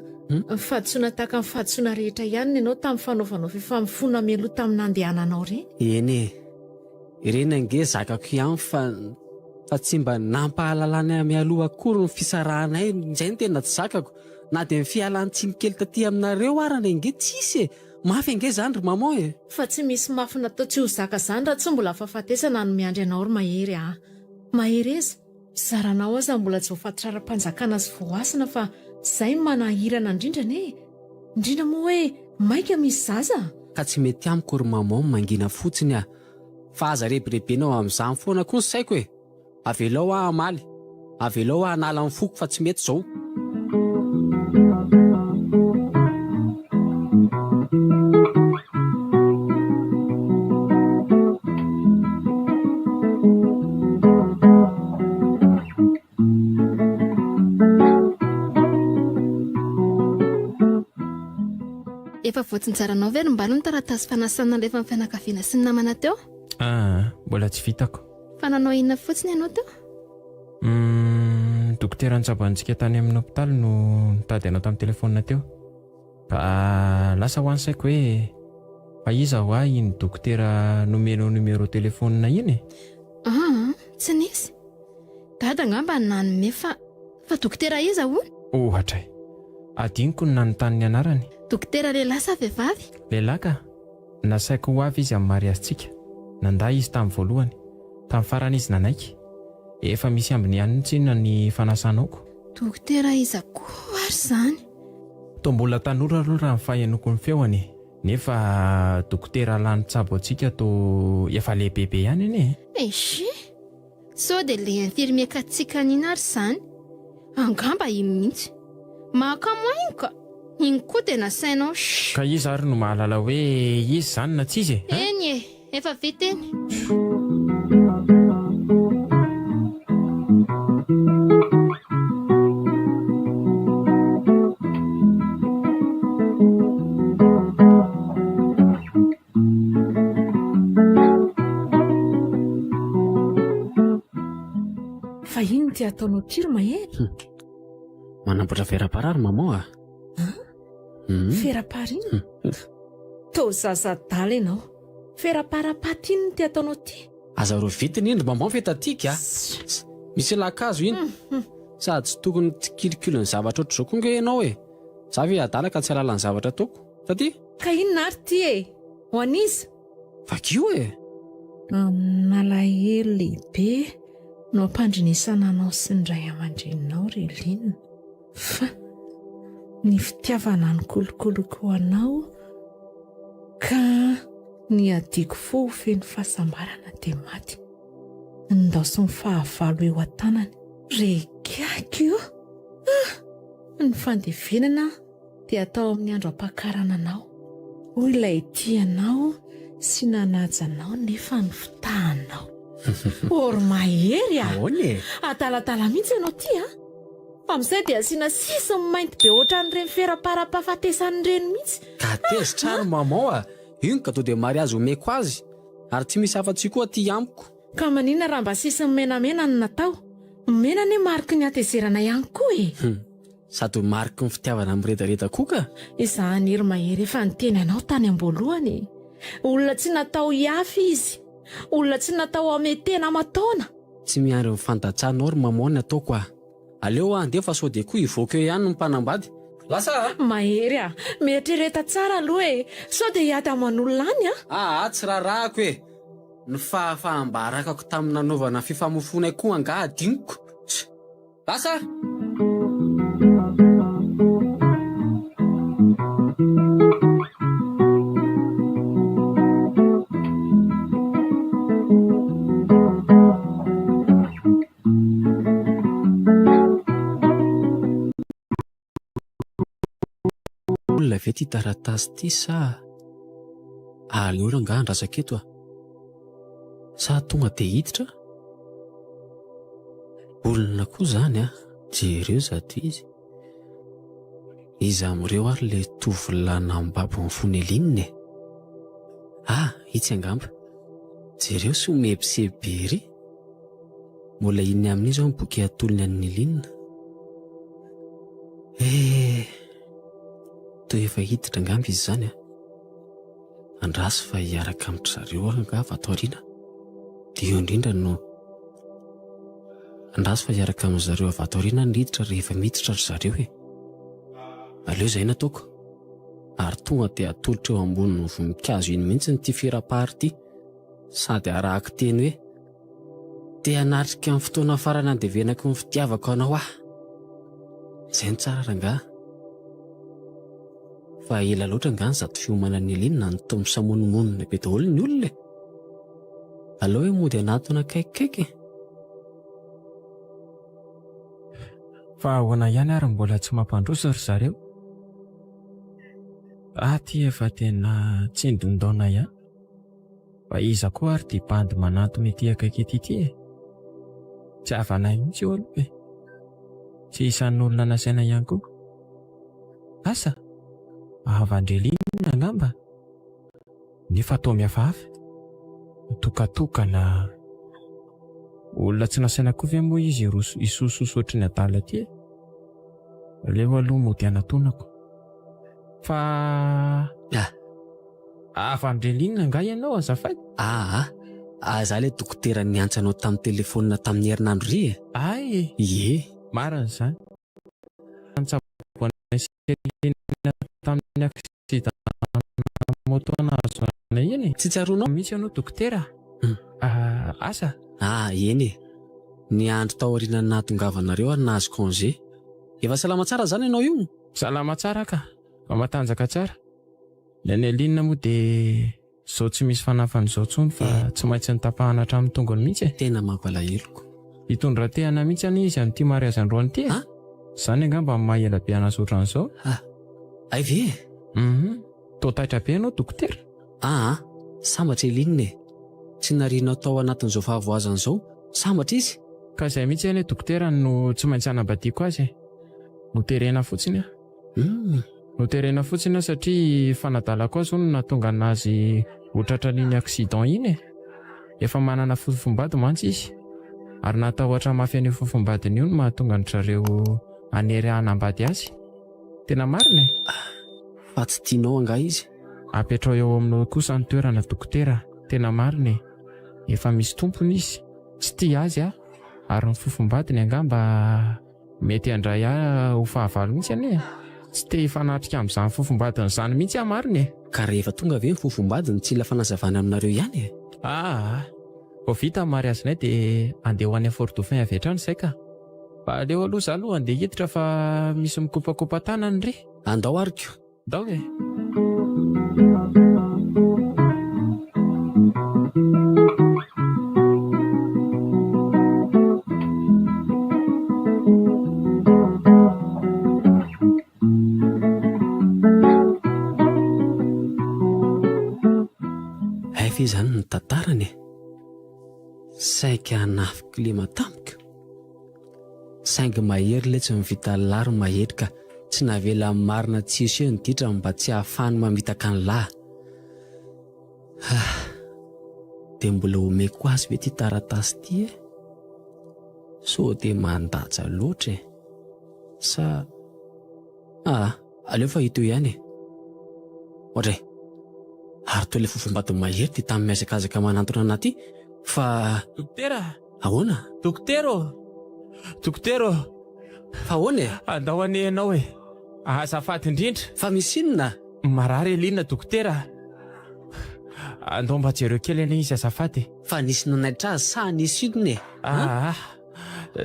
fahadsoana tahaka ny fahadsoana rehetra ihany ianao tamin'ny fanaovanao fifamifona meloa tamin'ny nandehananao reny. Eny ireny ange zakako ihany fa tsy mba nampahalalany mialoha akory ny fisarahanay. Izay ny tena tsy zakako. Na dia ny fialan'ny tsy mikely taty aminareo arany ange tsisy mafy ange zany ry mama Fa tsy misy mafy natao tsy ho zaka zany raha tsy mbola fahafatesana no miandry anao ry mahery Mahery eza zaranao aza mbola tsy voafatrara-panjakana sy voasana fa izay manahirana indrindra indrindra moa hoe maika misy zaza. Ka tsy mety amiko ry mama mangina fotsiny fa aza rebirebenao amin'izany foana koa ny saiko avelao amaly. Avelao hanala ny foko fa tsy mety zao. Efa voatsinjaranao ve mba ny taratasy fanasana rehefa ny fianakaviana sy ny namana teo? Mbola tsy vitako. Fa nanao inona fotsiny ianao teo? Dokotera nitsaboantsika tany amin'ny hopitaly no nitady anao tamin'ny telefônina teo. Ka lasa ho ansaiko hoe fa iza ho ahy iny dokotera nomeno numero telefônina iny? Tsy nisy. Dada ngamba nanome fa dokotera iza hono? Ohatra adiniko ny nanontany ny anarany. Dokotera lehilahy sa vehivavy? Lehilahy ka. Nasaiko ho avy izy amin'ny mariazitsika. Nanday izy tamin'ny voalohany. Tamin'ny farany izy nanaiky. Efa misy ambiny ihany tsinona ny fanasanaoko. Dokotera iza koa ary zany? Toa mbola tanora aloha raha ny fahenoko ny feoany. nefa dokotera lany tsabo antsika to efa lehibebe ihany anie. Esy sao dia le infirmier katsika nina ary izany angamba iny mihitsy mahakamoainy ka iny koa dia nasainao. Ka izy ary no mahalala hoe izy izany na tsy izy e? Eny e, efa vita eny. Fa ino ty ataonao tiro maheny? Manamboatra vera-parary mamao a? Fera-parina? To zazadala ianao. Fera-para-paty ino ty ataonao ty? Azareo vitiny indry mamao fetatika. Misy lakazo iny. Sady tsy tokony tsikilikilo ny zavatra ohatr'izao koa nga ianao e. Za ve adala ka tsy alala ny zavatra ataoko. Taty? Ka inona ary ty e? Ho an'iza? Vakio e. Nalahelo lehibe no ampandrinesana anao sy ny ray aman-dreninao Reline. Fa ny fitiavana ny kolokoloko anao ka ny adiko fo ho feno fahasambarana dia maty. Ndaoso ny fahavalo eo an-tanany. Regako io. Ny fandevenana dia atao amin'ny andro ampakarana anao. Hoy ilay tianao sy nanaja anao nefa ny fitahanao. Or mahery a. Ahoana? Adaladala mihitsy ianao ty a. Amin'izay dia asiana sisiny mainty be ohatran'ireny fera-para-pahafatesany mihitsy. Ka tezy tsara mamao a. Ino ka to dia mariazy omeko azy. Ary tsy misy afa-tsy koa ty amiko. Ka manina raha mba sisiny menamena no natao. Mena ne mariky ny atezerana ihany koa e. Sady mariky ny fitiavana miredareda koa ka. Izany hery mahery efa niteny anao tany am-boalohany. Olona tsy natao hiafy izy. Olona tsy natao hametena amatona. Tsy miary mifandatsanao ry mamao ny ataoko a. Aleo andefa sao dia koa ivoaka eo ihany ny mpanambady. Lasa Mahery a, mietrereta tsara aloha e. Sao dia hiady aman'olona any a. Tsy rarahako e. Ny fahafahambarakako tamin'ny nanaovana fifamofona koa anga adiniko. Lasa olona ve ty taratasy ty sa aleo ranga andrasaketo a. Sa tonga dia hiditra? Olona koa izany a. Jereo zato izy. Izy amin'ireo ary ilay tovolahy nambabo ny fonelininy e. Itsy angamba. Jereo sy omebiseby. Mbola iny amin'izy ao ny boky atolony an'ny linina. To efa hiditra angamba izy izany a. Andraso fa hiaraka amin'ny zareo anga vatoriana. Dia eo indrindra no andraso fa hiaraka amin'ny zareo vatoriana ny hiditra rehefa miditra ry zareo e. Aleo izay nataoko. Ary tonga dia atolotra eo ambonin'ny voninkazo iny mihitsy ny ty fera-pary ty. Sady arahako teny hoe te hanatrika amin'ny fotoana farany andevenako ny fitiavako anao ah. Izay ny tsara rangaha. Fa ela loatra nga ny zato fiomana ny linina ny tomo samonomonina be daholo ny olona. Aleo hoe mody anatona kaikaiky. Fa ahoana ihany ary mbola tsy mampandroso ry zareo. Ty efa tena tsindon-daona ihany. Fa iza koa ary ty bandy manatona ity akaiky ity e. Tsy havanay mihitsy io aloha e. Tsy isan'olona nasaina ihany koa. Asa Avandrelina angamba. Nefa atao miafafy. Tokatokana. Olona tsy nasaina koa ve moa izy isososo ohatry ny adala aty e. Aleo aloha mody anatonako. Fa Avandrelina anga ianao azafady. Za le dokotera niantsanao tamin'ny telefonina tamin'ny herinandro ry e. Ay. Ie. Marina izany. Tamin'ny aksida moto anazy eny. Tsy tsaronao mihitsy ianao dokotera. Asa. Eny e. Ny andro taoriana nahatongavanareo ary nahazo congé. Efa salama tsara zany ianao io? Salama tsara ka. Fa matanjaka tsara. Ny any Alinina moa dia izao tsy misy fanafan'izao tsony fa tsy maintsy nitapahana hatramin'ny tongony mihitsy. Tena mampalahiloko. Hitondra tehana mihitsy any izy amin'ity mariazy androany ity. Izany angamba amin'ny maha-ela be anazy ohatran'izao. Ay ve? Toa taitra be ianao dokotera. Sambatra Elinina e. Tsy nariana tao anatin'izao fahavoazana izao. Sambatra izy. Ka izay mihitsy any dokotera no tsy maintsy hanambadiako azy. Noterena fotsiny Noterena fotsiny satria fanadalako azy no nahatonga anazy ho tratran'iny accident iny. Efa manana fofombady mantsy izy. Ary natahotra mafy an'io fofombadiny io no mahatonga zareo anery hanambady azy. Tena marina e. Fa tsy tianao anga izy. Apetrao eo aminao kosa ny toerana dokotera. Tena marina e. Efa misy tompony izy. Tsy tia azy ary ny fofombadiny angamba mety handray ho fahavalo mihitsy ane. Tsy te hifanatrika amin'izany fofombadiny izany mihitsy marina e. Ka rehefa tonga ve ny fofombadiny tsy ila fanazavana aminareo ihany e. Vao vita ny mariazinay dia andeha ho any Fort Dauphin avy hatrany izay ka. Fa aleo aloha izaho aloha andeha hiditra fa misy mikopakopa tanany re. Andao ariko. Andao e. Efa izany ny tantarany e. Saika hanafika le matampoka. Saingy mahery ilay tsy mivita lary mahetrika. Tsy navela marina tsisy eo ny ditra mba tsy hahafahany mamitaka ny lahy. Dia mbola omeko azy ve ty taratasy ty e. So dia mandaja loatra e. Sa aleo fa hito ihany e. Ohatray ary toa ilay fofombadiny mahery ty tamin'ny miazakazaka manantona anaty. Fa dokotera. Ahoana? Dokotera. Fa ahoana e? Andao anenao e. Azafady indrindra. Fa misy inona? Marary Elinina dokotera. Andao mba jereo kely ane izy azafady. Fa nisy nanaitra azy sa nisy inona e?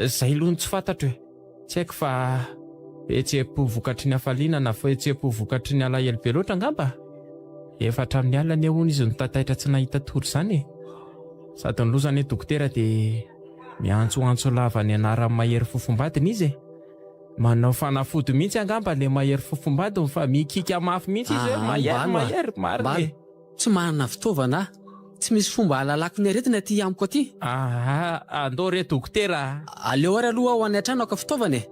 Zay lohany tsy fantatro e. Tsy haiko fa etsepo vokatry ny hafaliana na fa etsepo vokatry ny alahelo be loatra angamba. Efa hatramin'ny alina hono izy no tataitra tsy nahita tory izany e. Sady ny lozany e dokotera dia miantsoantso lava ny anaran'ny mahery fofombadiny izy e. Manao fanafody mihitsy angamba le mahery fofombadiny fa mikika mafy mihitsy izy mahery marina e. Tsy manana fitaovana. Tsy misy fomba halalako ny aretina ty amiko aty. Andao re dokotera. Aleo ary aloha ho any an-trano ka fitaovana e.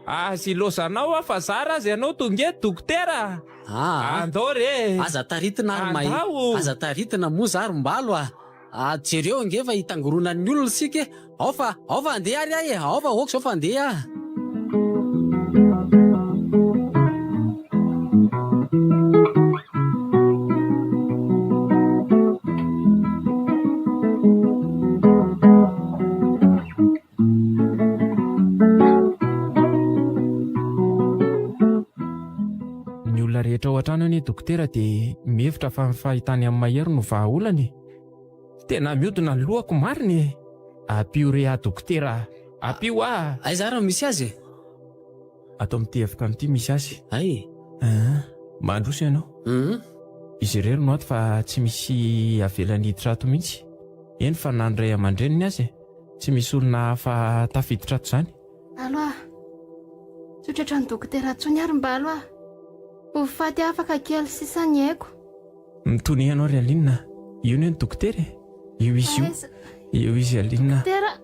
Azy lozanao fa zara azy ianao tonga eto dokotera. Andao re. Aza taritina moa zary mbalo jereo ange fa hitangorona ny olona sika. Ao fa andeha ary ahy e. Ao fa aoka zao fa andeha. Ny olona rehetra ao an-trano ny dokotera dia mihevitra fa ny fahitany amin'ny mahery no vahaolany. Tena mihodina ny lohako marina e. Apio re dokotera. Apio Aiza raha misy azy? Atao mitevika amin'ity misy azy. Ay. Mandroso ianao. Izy irery no ato fa tsy misy avelany hiditra ato mihitsy. Eny fa nandray aman-dreniny azy. Tsy misy olona hafa tafiditra ato izany. Aloha, tsotratra ny dokotera tsony ary mba aloha. Ho faty afaka kely sisa ny haiko. Mitony ianao ry Alinina. Io ny dokotera e. Io izy Alinina. Dokotera.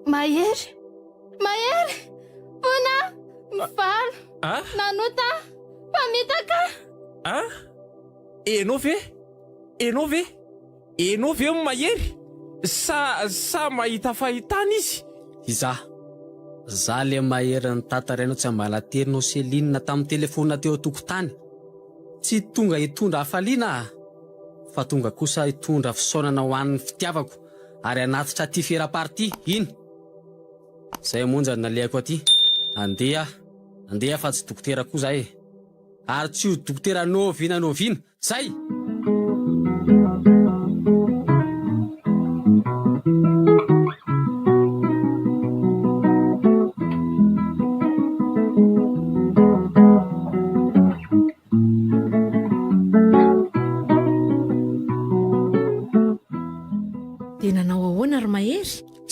Mahery. Pona. Mivalo. Nanota. Pamitaka. Enao ve mahery? Sa mahita fahitana izy? Za le mahery ny tantarainao tsy ambala terinao Selinina tamin'ny telefona teo tokotany. Tsy tonga hitondra hafaliana fa tonga kosa hitondra fisaonana ho an'ny fitiavako ary anatitra ty fera-party iny. Zay monja nalehako aty. Andeha fa tsy dokotera koa zay. Ary tsy ho dokotera noviana. Zay!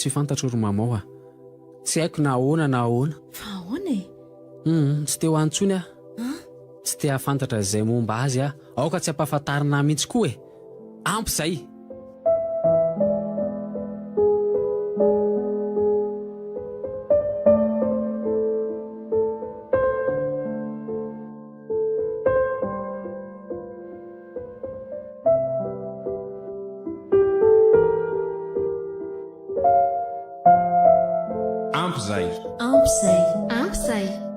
tsy fantatro ry mamao a. Tsy haiko na ahoana na ahoana. Fa ahoana e? Tsy te ho antsony a. Tsy te hafantatra izay momba azy a. Aoka tsy ampahafantarina mihitsy koa e. Ampy izay. Ampy izay. Ampy izay. Ampy izay.